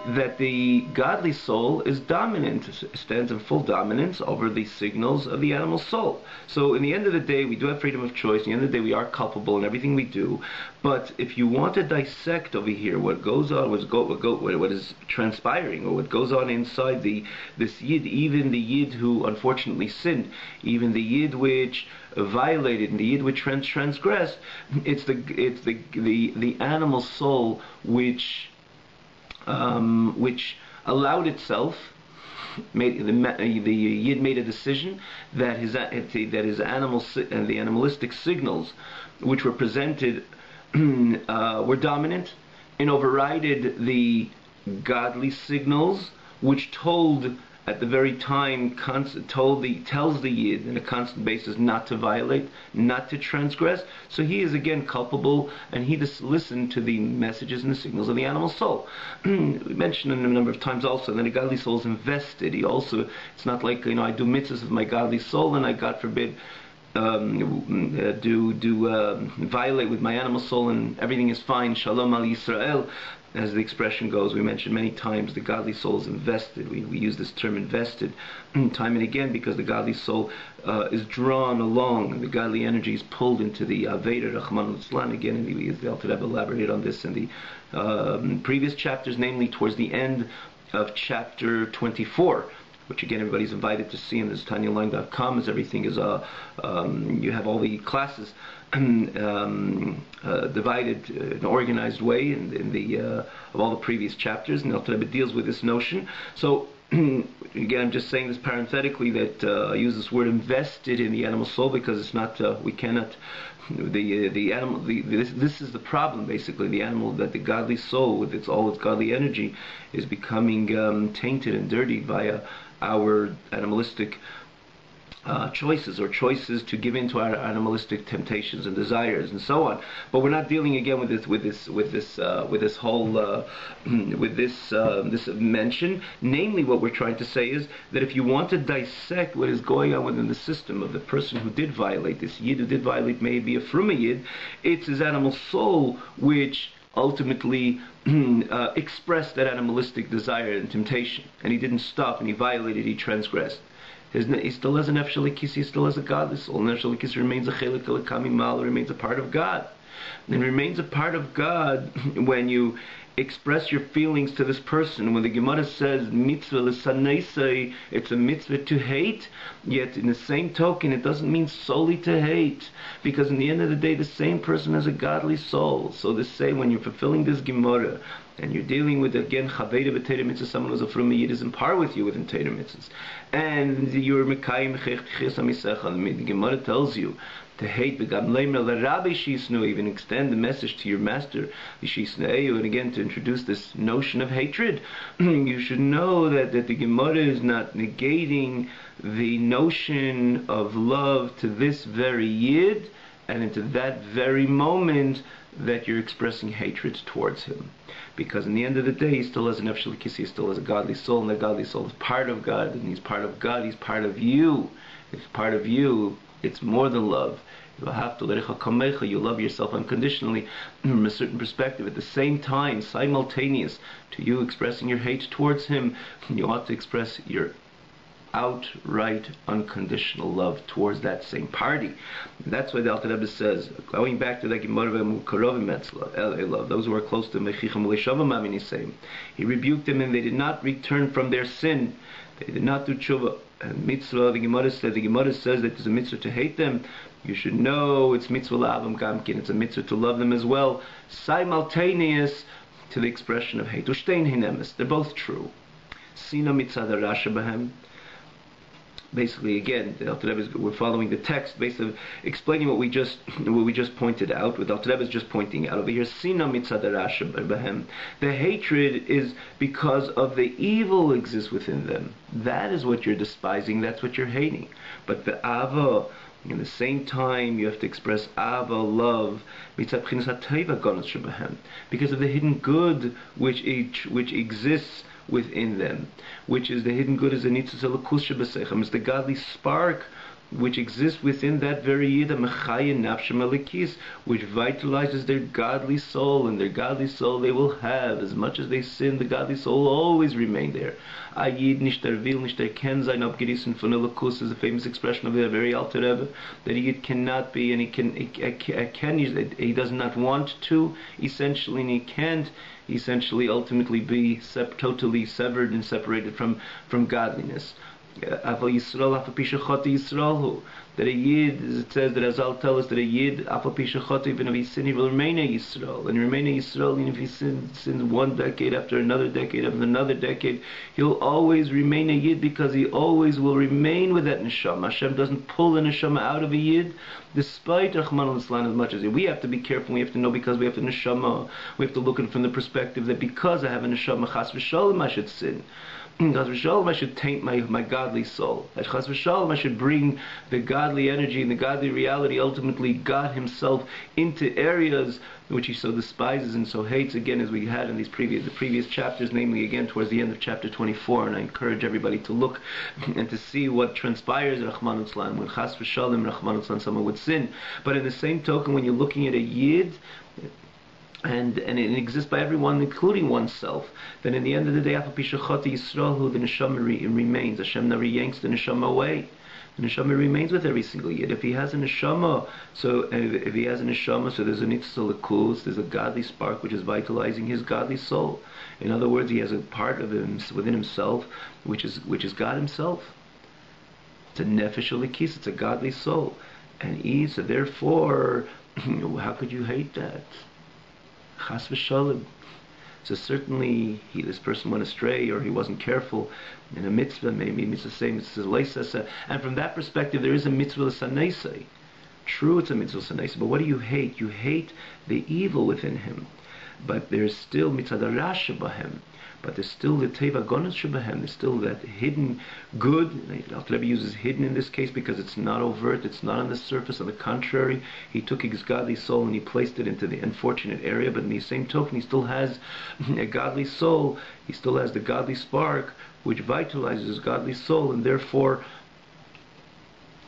that the godly soul is dominant, stands in full dominance over the signals of the animal soul. So in the end of the day, we do have freedom of choice. In the end of the day, we are culpable in everything we do. But if you want to dissect over here what goes on, what is transpiring, or what goes on inside this Yid, even the Yid who unfortunately sinned, even the Yid which violated, and the Yid which transgressed, it's the animal soul which allowed itself, the Yid made a decision that his animal and the animalistic signals which were presented were dominant, and overrided the godly signals which told at the very time tells the Yid on a constant basis not to violate, not to transgress. So he is again culpable, and he just listened to the messages and the signals of the animal soul. We mentioned it a number of times also that a godly soul is invested. It's not like, I do mitzvahs of my godly soul, and I, God forbid, violate with my animal soul, and everything is fine. Shalom al Yisrael. As the expression goes, we mentioned many times, the godly soul is invested. We use this term invested time and again, because the godly soul is drawn along, the godly energy is pulled into the Aveda, Rahman al-Islam. Again, and the Alter Rebbe elaborated on this in the previous chapters, namely towards the end of chapter 24, which again everybody's invited to see in this TanyaLine.com, as everything is you have all the classes divided in an organized way in the of all the previous chapters, and Alter Rebbe deals with this notion. So again, I'm just saying this parenthetically, that I use this word invested in the animal soul, because it's not we cannot the animal this is the problem, basically. The animal, that the godly soul with all its godly energy is becoming tainted and dirtied via our animalistic choices, or choices to give in to our animalistic temptations and desires and so on. But we're not dealing again with this mention. Namely, what we're trying to say is that if you want to dissect what is going on within the system of the person who did violate, this Yid who did violate, may be a Fruma Yid, it's his animal soul which ultimately expressed that animalistic desire and temptation, and he didn't stop, and he violated, he transgressed. He still has a Nefesh Elikis, he still has a godly soul. Nefesh Elikis remains a Chelik Elikami Mal, remains a part of God. And remains a part of God when you express your feelings to this person. When the Gemara says mitzvah l'saneisei, it's a mitzvah to hate, yet in the same token it doesn't mean solely to hate, because in the end of the day the same person has a godly soul. So to say, when you're fulfilling this Gemara and you're dealing with, again, Chaveda b'Teira Mitzvah, someone who's a Fruma Yid is in par with you within Teira Mitzvahs, and you're Mekayim Chech Amisecha, the Gemara tells you to hate, even extend the message to your master, and again to introduce this notion of hatred. You should know that the Gemara is not negating the notion of love to this very Yid, and into that very moment that you're expressing hatred towards him. Because in the end of the day, he still has a Nefesh Elikis, he still has a godly soul, and that godly soul is part of God, and he's part of God, he's part of you. He's part of you, It's more than love. You have to you love yourself unconditionally from a certain perspective. At the same time, simultaneous to you expressing your hate towards him, you ought to express your outright unconditional love towards that same party. And that's why the Alter Rebbe says, going back to the those who are close to him, he rebuked them and they did not return from their sin. They did not do tshuva. And mitzvah, the Gemara says that there's a mitzvah to hate them. You should know it's mitzvah la'avam gamkin. It's a mitzvah to love them as well, simultaneous to the expression of hate. They're both true. Sina mitzad rasha bahem. Basically, again, the Alter Rebbe we're following the text, basically explaining what we just pointed out. What the Alter Rebbe is just pointing out over here, Sina mitzad rasha bahem. The hatred is because of the evil exists within them. That is what you're despising. That's what you're hating. But the ava, in the same time, you have to express ava, love, because of the hidden good which exists within them, which is the hidden good is the nitzus elokus shebasechem, is the godly spark which exists within that very yid, which vitalizes their godly soul, and their godly soul they will have. As much as they sin, the godly soul will always remain there. Ayid nicht will, nicht ken sein abgerissen von elokus is a famous expression of the very Alter Rebbe, that he cannot be, and he does not want to, essentially, and he can't essentially ultimately be totally severed and separated from godliness. That a Yid, it says that Azal tells us that a Yid, even if he sin, he will remain a Yisrael. And remain a Yisrael, even if he sins one decade after another decade after another decade, he'll always remain a Yid because he always will remain with that neshama. Hashem doesn't pull the neshama out of a Yid, despite Rahman al-Islam as much as we have to be careful. We have to know, because we have the neshama, we have to look at it from the perspective that because I have a neshama, chas v'shalom, I should sin. Chas v'shalom, I should taint my godly soul. At chas v'shalom, I should bring the godly energy and the godly reality, ultimately God himself, into areas which he so despises and so hates, again, as we had in the previous chapters, namely again towards the end of chapter 24. And I encourage everybody to look and to see what transpires Rahman al-Islam when chas v'shalom, Rahman al-Islam, someone would sin. But in the same token, when you're looking at a Yid, and it exists by everyone, including oneself, then in the end of the day, the neshama remains. Hashem never yanks the neshama away. The neshama remains with every single Yid. If he has a neshama, so there's a nitzah lekus, there's a godly spark which is vitalizing his godly soul. In other words, he has a part of him within himself, which is God himself. It's a nefesh lekis, it's a godly soul, and so therefore, how could you hate that? Chas v'shalom. So certainly this person went astray, or he wasn't careful in a mitzvah. Maybe it's the same. It's leisasa, and from that perspective, there is a mitzvah l'saneisei. True, it's a mitzvah l'saneisei. But what do you hate? You hate the evil within him. But there's still mitzvah rasha b'hem. But there's still the teva gonas shebahem. There's still that hidden good. The Alter Rebbe uses hidden in this case because it's not overt, it's not on the surface. On the contrary, he took his godly soul and he placed it into the unfortunate area. But in the same token, he still has a godly soul. He still has the godly spark which vitalizes his godly soul, and therefore,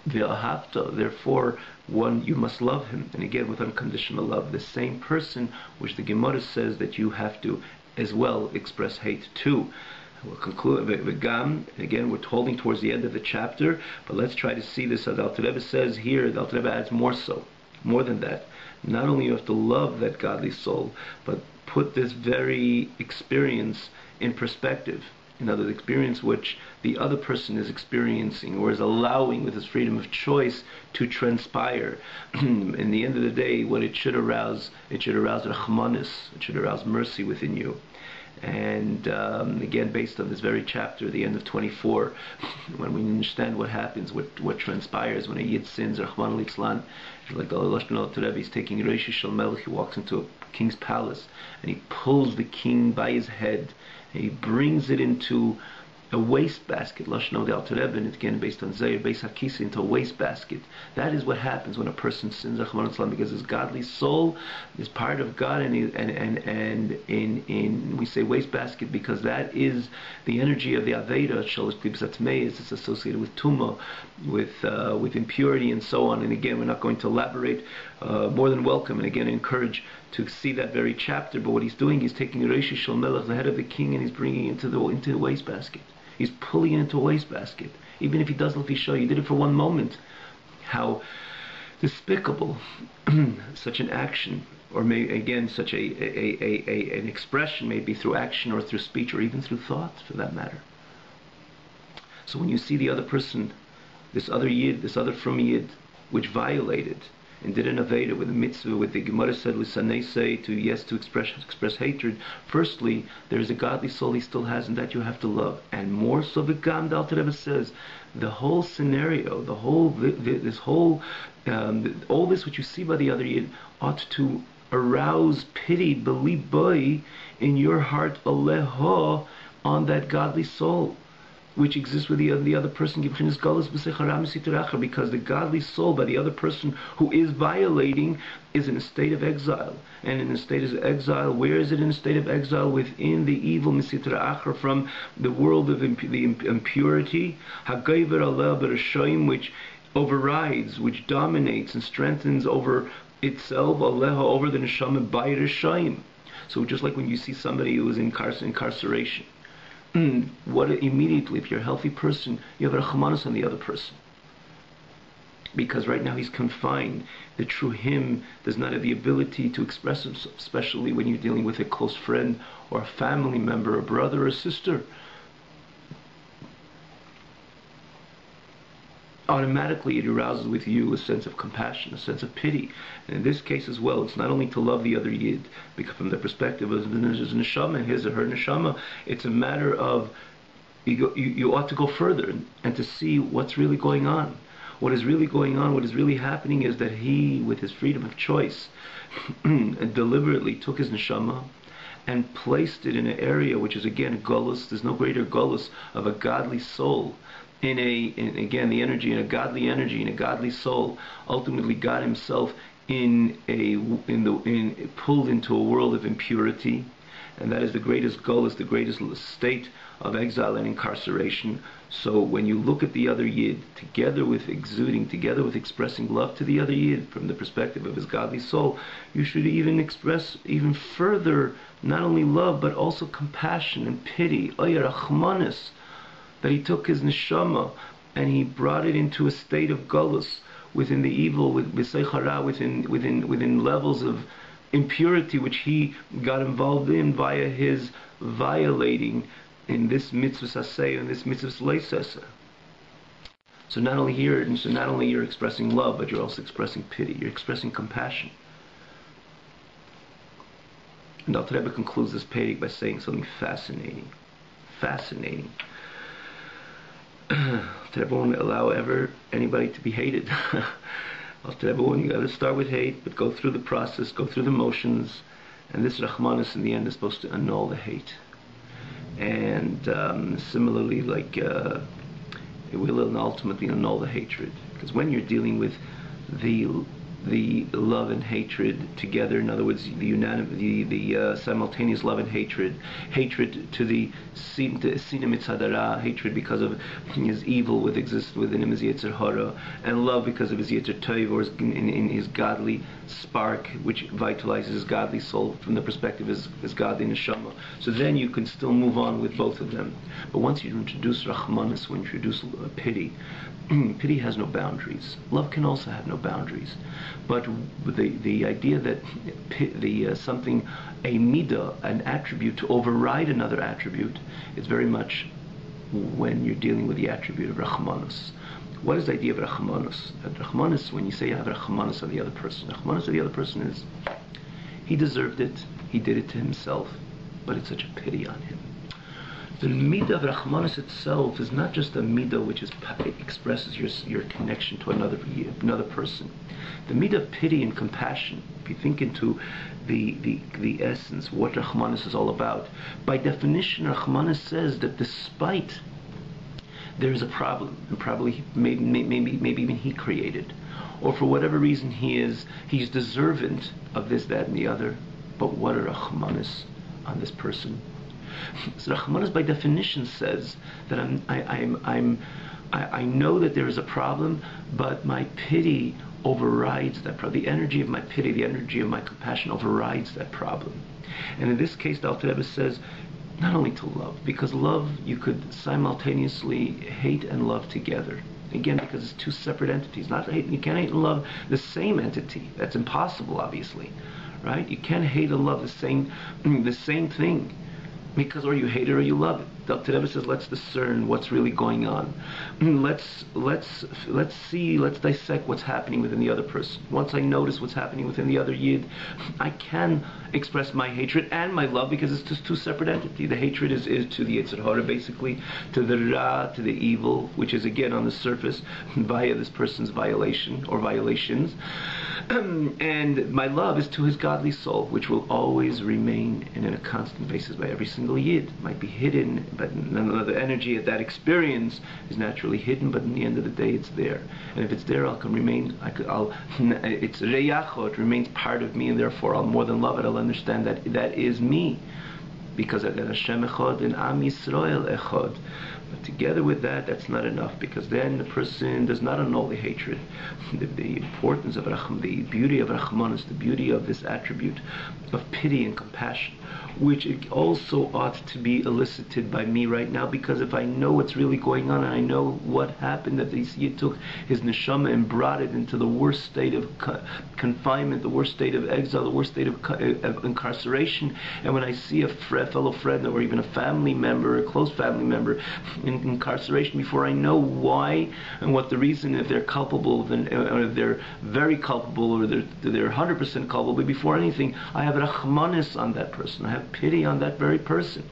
therefore, you must love him. And again, with unconditional love, the same person which the Gemara says that you have to as well express hate to. We'll conclude V'gam. Again, we're holding towards the end of the chapter, but let's try to see this as the Alter Rebbe says here. The Alter Rebbe adds more than that. Not only you have to love that godly soul, but put this very experience in perspective. Another experience which the other person is experiencing or is allowing with his freedom of choice to transpire. In the end of the day, what it should arouse rachmanis, it should arouse mercy within you. And again, based on this very chapter, the end of 24, when we understand what happens, what transpires when a Yid sins, Rahman al-Islam, like the Lashon al-Rebbe, he's taking Reishi Shel Melech, he walks into a king's palace, and he pulls the king by his head, and he brings it into a wastebasket, Lashon the Alter Rebbe, and again based on Zayir, Beis Hakisa, into a wastebasket. That is what happens when a person sins, because his godly soul is part of God, and we say wastebasket because that is the energy of the Aveda, Shalosh Klipsat Meis. It's associated with Tumah, with impurity and so on. And again, we're not going to elaborate. More than welcome, and again encourage to see that very chapter. But what he's doing, he's taking Reish Shel Melech, the head of the king, and he's bringing it into the wastebasket. He's pulling it into a wastebasket. Even if he does Lefisha, he did it for one moment. How despicable such an action, or such an expression may be through action or through speech or even through thought, for that matter. So when you see the other person, this other Yid, this other from Yid, which violated and did an Aveda with a mitzvah, with the Gemara said, to express hatred. Firstly, there is a godly soul he still has, and that you have to love. And more so, the Alter Rebbe says, the whole scenario, all this which you see by the other Yid ought to arouse pity, believe boy, in your heart, aleha, on that godly soul, which exists with the other person, because the godly soul by the other person who is violating is in a state of exile. And in a state of exile, where is it in a state of exile? Within the evil misitra achar, from the world of the impurity, which overrides, which dominates and strengthens over itself, aleha, over the neshama, BAYT Rishayim. So just like when you see somebody who is in incarceration, what immediately, if you're a healthy person, you have a rachmanos on the other person, because right now he's confined. The true him does not have the ability to express himself, especially when you're dealing with a close friend or a family member, a brother or sister. Automatically it arouses with you a sense of compassion, a sense of pity. And in this case as well, it's not only to love the other Yid, because from the perspective of his neshama, his or her neshama, it's a matter of you ought to go further and to see what's really going on. What is really going on, what is really happening, is that he, with his freedom of choice, deliberately took his neshama and placed it in an area which is again golus. There's no greater golus of a godly soul. Again, the energy, in a godly soul, ultimately God Himself pulled into a world of impurity, and that is the greatest goal, is the greatest state of exile and incarceration. So when you look at the other Yid, together with expressing love to the other Yid from the perspective of his godly soul, you should even express even further not only love but also compassion and pity, rachmanis, that he took his neshama and he brought it into a state of galus within the evil, within levels of impurity which he got involved in via his violating in this mitzvah saseh and this mitzvah leisasa. So not only you're expressing love, but you're also expressing pity. You're expressing compassion. And Alter Rebbe concludes this page by saying something fascinating. Alter Rebbe won't allow anybody to be hated. Alter Rebbe, you got to start with hate, but go through the process, go through the motions, and this Rachmanis in the end is supposed to annul the hate. And similarly, it will ultimately annul the hatred, because when you're dealing with the love and hatred together, in other words, the simultaneous love and hatred to the sina mitzadara, hatred because of his evil which exists within him, his yetzer hara, and love because of his yetzer tov, or in his godly spark, which vitalizes his godly soul from the perspective of his godly neshama. So then you can still move on with both of them. But once you introduce rachmanis, when you introduce pity, pity has no boundaries. Love can also have no boundaries. But the idea that something, a midah, an attribute, to override another attribute, is very much when you're dealing with the attribute of rachmanos. What is the idea of rachmanos? Rachmanos, when you say you have rachmanos on the other person, rachmanos on the other person is, he deserved it, he did it to himself, but it's such a pity on him. The midah of rachmanos itself is not just a midah which expresses your connection to another person. The midah of pity and compassion, if you think into the essence, what rachmanos is all about, by definition, rachmanos says that despite there is a problem, and probably maybe even he created, or for whatever reason he's deserving of this, that, and the other. But what are rachmanis on this person? So rachmanis by definition says that I know that there is a problem, but my pity overrides that problem. The energy of my pity, the energy of my compassion overrides that problem. And in this case, the Alter Rebbe says, not only to love, because love you could simultaneously hate and love together. Again, because it's two separate entities. You can't hate and love the same entity. That's impossible, obviously, right? You can't hate and love the same thing, because or you hate it or you love it. The Alter Rebbe says, let's discern what's really going on. Let's dissect what's happening within the other person. Once I notice what's happening within the other Yid, I can express my hatred and my love, because it's just two separate entities. The hatred is to the Yetzer Hara, basically, to the Ra, to the evil, which is again on the surface via this person's violation or violations. And my love is to his godly soul, which will always remain in a constant basis by every single Yid. It might be hidden, but none of the energy of that experience is naturally hidden, but in the end of the day it's there. And if it's there, it's reyacho, it remains part of me, and therefore I'll more than love it. I'll understand that that is me, because Hashem echad and Am Yisrael echad. But together with that, that's not enough, because then the person does not annul the hatred. The importance of Rachman, the beauty of Rachmanis, the beauty of this attribute of pity and compassion, which it also ought to be elicited by me right now, because if I know what's really going on, and I know what happened, that Yid took his neshama and brought it into the worst state of confinement, the worst state of exile, the worst state of incarceration, and when I see a fellow friend or even a family member, a close family member, in incarceration, before I know why and what the reason, if they're culpable, or if they're very culpable, or they're 100% culpable, but before anything, I have rachmanis on that person. I have pity on that very person.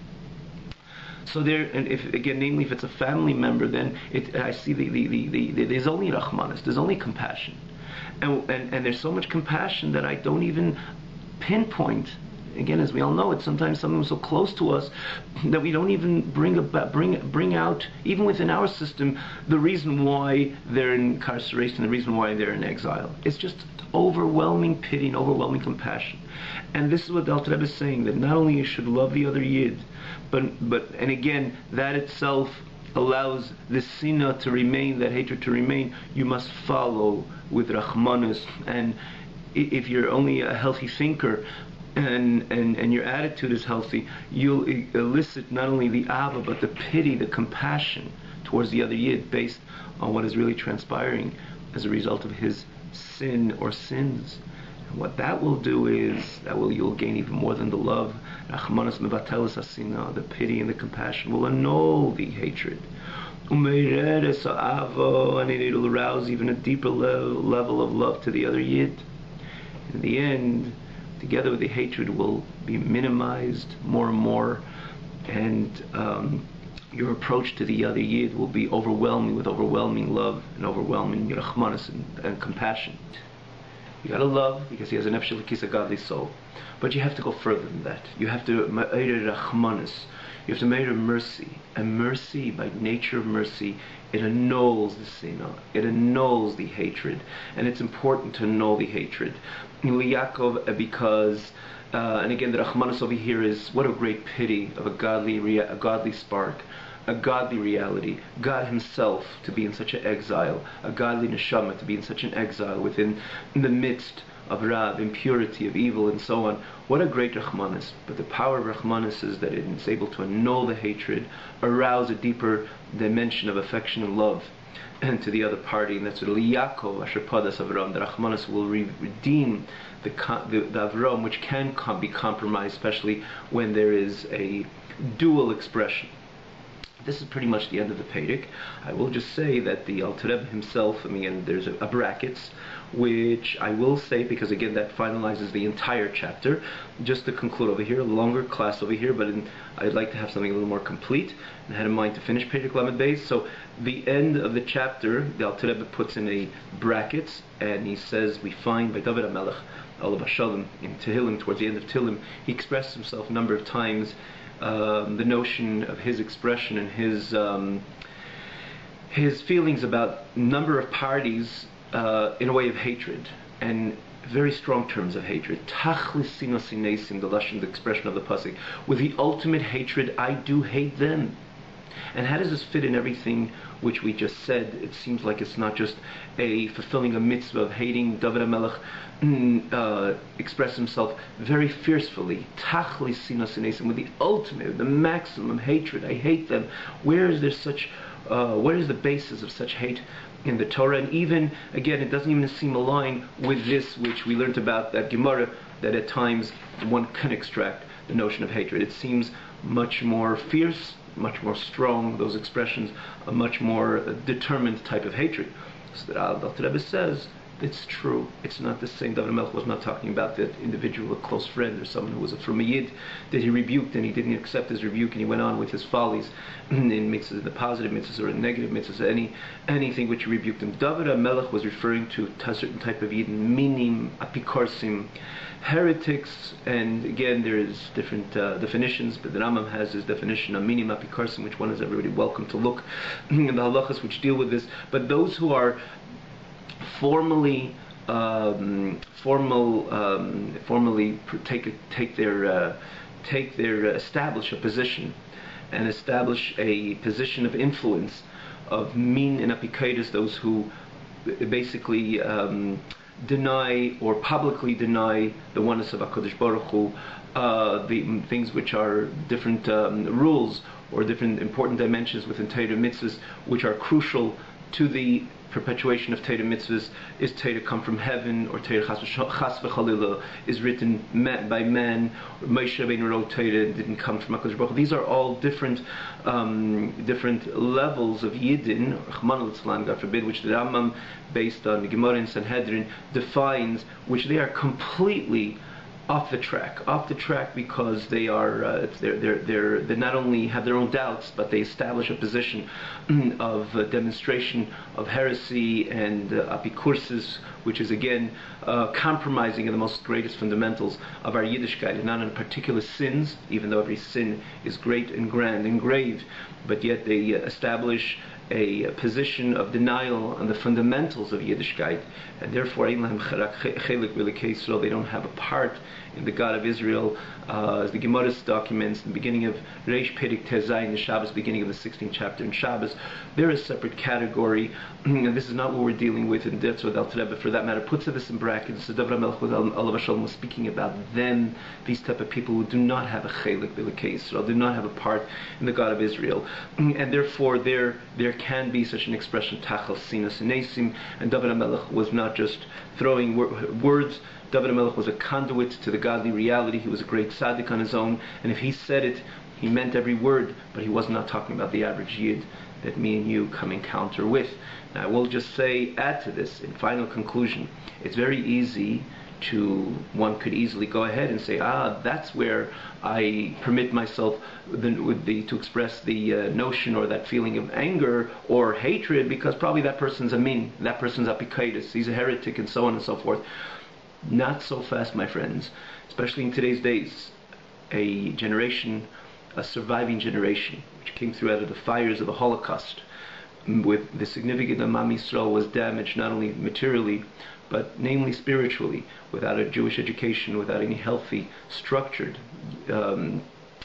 So there, and if again, namely, if it's a family member, then I see there's only rachmanis, there's only compassion, and there's so much compassion that I don't even pinpoint. Again, as we all know, it's sometimes something so close to us that we don't even bring out, even within our system, the reason why they're in incarceration, the reason why they're in exile. It's just overwhelming pity and overwhelming compassion. And this is what the Alter Rebbe is saying, that not only you should love the other Yid, but and again, that itself allows the sinah to remain, that hatred to remain. You must follow with rachmanus, and if you're only a healthy thinker, and your attitude is healthy, you'll elicit not only the ava, but the pity, the compassion towards the other Yid, based on what is really transpiring as a result of his sin or sins. And what that will do is, you'll gain even more than the love. Rachmanas mevateles hasina, the pity and the compassion will annul the hatred. And it'll arouse even a deeper level of love to the other Yid. In the end, together with the hatred, will be minimized more and more, and your approach to the other Yid will be overwhelming with overwhelming love and overwhelming rachmanis and compassion. You gotta love because he has an nefesh elokis, a godly soul, but you have to go further than that. You have to ma'ir rachmanis. You have to ma'ir mercy, and mercy, by nature of mercy, it annuls the sinah, it annuls the hatred, and it's important to annul the hatred. Yaakov, because and again, the rachmanis over here is, what a great pity of a godly spark, a godly reality, God himself to be in such an exile, a godly neshama to be in such an exile in the midst of Rab, impurity, of evil, and so on. What a great rachmanis. But the power of rachmanis is that it is able to annul the hatred, arouse a deeper dimension of affection and love and to the other party, and that's what Yaakov Asher Padas Avraham, the rachmanis will redeem the Avraham, which can be compromised, especially when there is a dual expression. This is pretty much the end of the Pedic. I will just say that the Alter Rebbe himself, and there's a brackets, which I will say, because again that finalizes the entire chapter. Just to conclude over here, a longer class over here, but I'd like to have something a little more complete, and I had in mind to finish Pedic Lamed Beis. So the end of the chapter, the Alter Rebbe puts in a brackets, and he says, we find by David HaMelech, Alav Hashalom, in Tehillim, towards the end of Tehillim, he expressed himself a number of times, the notion of his expression and his his feelings about number of parties in a way of hatred, and very strong terms of hatred. Tachlis sinos inesim, the lashon, the expression of the pasuk, with the ultimate hatred, I do hate them. And how does this fit in everything which we just said? It seems like it's not just a fulfilling a mitzvah of hating. David HaMelech expressed himself very fiercely. Tachlis sinos inesim, with the ultimate, the maximum hatred. I hate them. Where is there such? Where is the basis of such hate in the Torah? And even, again, it doesn't even seem aligned with this which we learned about that Gemara, that at times one can extract the notion of hatred. It seems much more fierce, much more strong, those expressions, a much more determined type of hatred. So that Rebbe says, it's true. It's not the same. David HaMelech was not talking about that individual, a close friend, or someone who was from a Yid that he rebuked, and he didn't accept his rebuke, and he went on with his follies in mitzvahs, the positive mitzvahs or the negative mitzvahs, anything which he rebuked him. David HaMelech was referring to a certain type of Yid, minim, apikorsim, heretics, and again there is different definitions, but the Rambam has his definition of minim, apikorsim, which one is everybody welcome to look in the halachas which deal with this. But those who are formally establish a position and establish a position of influence of min and apikaitis, those who basically deny or publicly deny the oneness of HaKadosh Baruch Hu, the things which are different rules or different important dimensions within Torah mitzvahs which are crucial to the perpetuation of Torah mitzvahs. Is Torah come from heaven, or Torah chas v'chalila is written by man, or Moshe Rabbeinu wrote Torah, didn't come from HaKadosh Baruch Hu. These are all different levels of Yidden, Rahman al-Islam, God forbid, which the Rambam, based on the Gemara and Sanhedrin, defines, which they are completely off the track because they are they not only have their own doubts, but they establish a position of demonstration of heresy and apikursis, which is again compromising in the most greatest fundamentals of our Yiddishkeit, and not in particular sins, even though every sin is great and grand and grave, but yet they establish a position of denial on the fundamentals of Yiddishkeit, and therefore they don't have a part in the God of Israel. As the Gemara documents, in the beginning of Reish Perek Tezayin, the Shabbos, beginning of the 16th chapter in Shabbos, they're a separate category, and this is not what we're dealing with, and that's what Al Rebbe, for that matter, puts this in brackets. So David HaMelech was speaking about them, these type of people who do not have a chelik b'lekei Yisrael, do not have a part in the God of Israel, and therefore there can be such an expression, tachal sinas nesim, and David HaMelech was not just throwing words. David HaMelech was a conduit to the godly reality. He was a great tzaddik on his own, and if he said it, he meant every word, but he was not talking about the average Yid that me and you come encounter with. Now I will just say, add to this, in final conclusion, it's very easy one could easily go ahead and say, that's where I permit myself to express the notion or that feeling of anger or hatred, because probably that person's a min, that person's apikaitis, he's a heretic, and so on and so forth. Not so fast, my friends, especially in today's days. A generation, a surviving generation, which came through out of the fires of the Holocaust, with the significant Am Yisrael was damaged not only materially, but namely spiritually, without a Jewish education, without any healthy, structured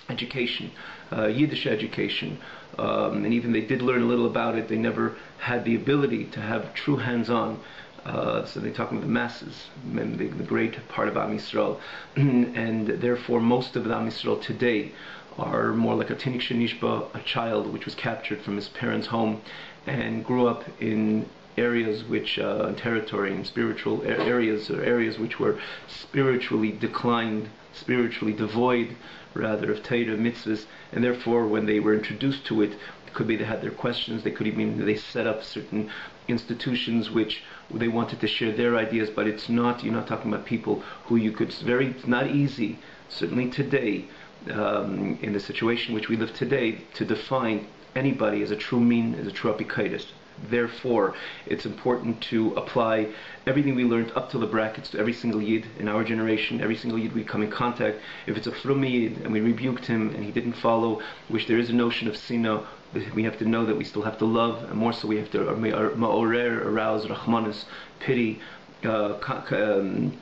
education, Yiddish education, and even they did learn a little about it, they never had the ability to have true hands-on. So they're talking about the masses, the great part of Am Yisrael, and therefore most of the Am Yisrael today are more like a tinik shenishba, a child which was captured from his parents' home and grew up in areas which, territory and spiritual areas, or areas which were spiritually declined, spiritually devoid, rather, of Torah mitzvahs, and therefore when they were introduced to it, it could be they had their questions, they set up certain institutions which they wanted to share their ideas, but you're not talking about people who it's not easy, certainly today, in the situation which we live today, to define anybody as a true min, as a true apikaitis. Therefore, it's important to apply everything we learned up to the brackets to every single Yid in our generation, every single Yid we come in contact. If it's a Frum Yid and we rebuked him and he didn't follow, which there is a notion of Sina, we have to know that we still have to love, and more so we have to ma'orer, arouse, rachmanis, pity, and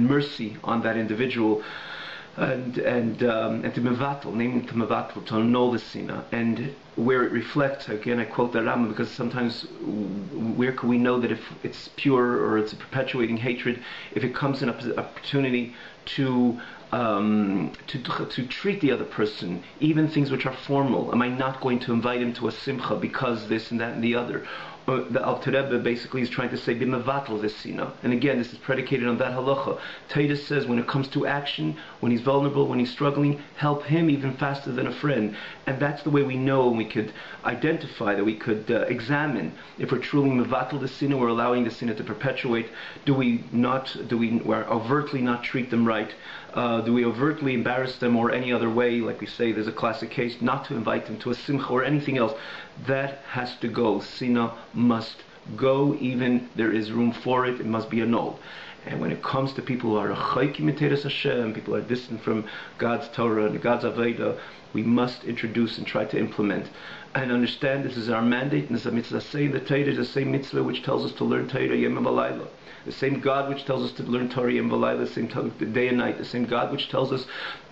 mercy on that individual, and to mevatel, namely to mevatel, to annul the sina, and where it reflects. Again, I quote the Rambam because sometimes where can we know that if it's pure or it's a perpetuating hatred, if it comes in an opportunity to treat the other person, even things which are formal. Am I not going to invite him to a simcha because this and that and the other? The Alter Rebbe basically is trying to say b'mevatel v'sina, and again this is predicated on that halacha. Titus says when it comes to action, when he's vulnerable, when he's struggling, help him even faster than a friend. And that's the way we know, and we could identify, that we could examine if we're truly mevatel the sina, we're allowing the sina to perpetuate. Do we overtly not treat them right? Do we overtly embarrass them, or any other way? Like we say, there's a classic case, not to invite them to a simcha or anything else. That has to go. Sina must go, even there is room for it. It must be annulled. And when it comes to people who are chaykim miteres Hashem, people who are distant from God's Torah and God's Aveda, we must introduce and try to implement and understand this is our mandate, and this is a mitzvah. Saying the Torah is the same mitzvah which tells us to learn Torah yom v'layla. The same God which tells us to learn Torah yom v'layla, the same day and night. The same God which tells us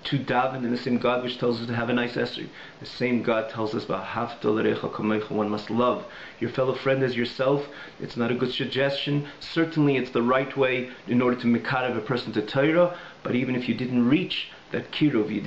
to daven, and the same God which tells us to have a nice esrog. The same God tells us one must love your fellow friend as yourself. It's not a good suggestion. Certainly it's the right way in order to mekarev a person to Torah. But even if you didn't reach that kiruv, you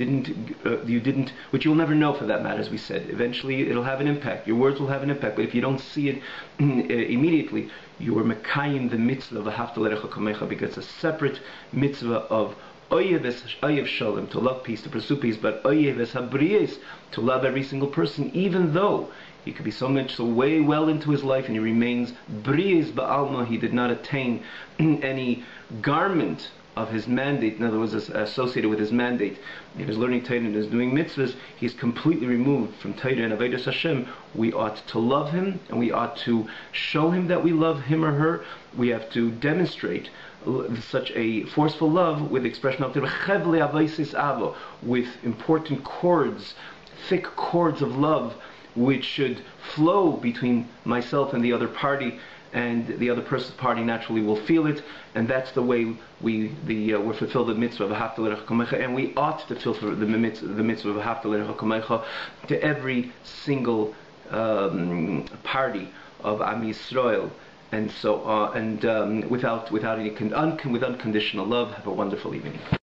didn't, which you'll never know for that matter, as we said. Eventually it'll have an impact. Your words will have an impact. But if you don't see it immediately, you are mekayim the mitzvah of ahavta kamecha, because it's a separate mitzvah of oyev shalom, to love peace, to pursue peace, but oyev habriyes, to love every single person, even though he could be so way well into his life and he remains briyes ba'alma, he did not attain any garment of his mandate, in other words, associated with his mandate. If he's learning Torah and is doing mitzvahs, he's completely removed from Torah and Avodas Hashem. We ought to love him, and we ought to show him that we love him or her. We have to demonstrate such a forceful love with the expression of chevle avaisis avo, with important cords, thick cords of love, which should flow between myself and the other party, and the other person's party naturally will feel it, and that's the way we fulfill the mitzvah of ahavta l'recha kamecha, and we ought to fulfill the mitzvah of ahavta l'recha kamecha to every single party of Am Yisrael, and so without any with unconditional love. Have a wonderful evening.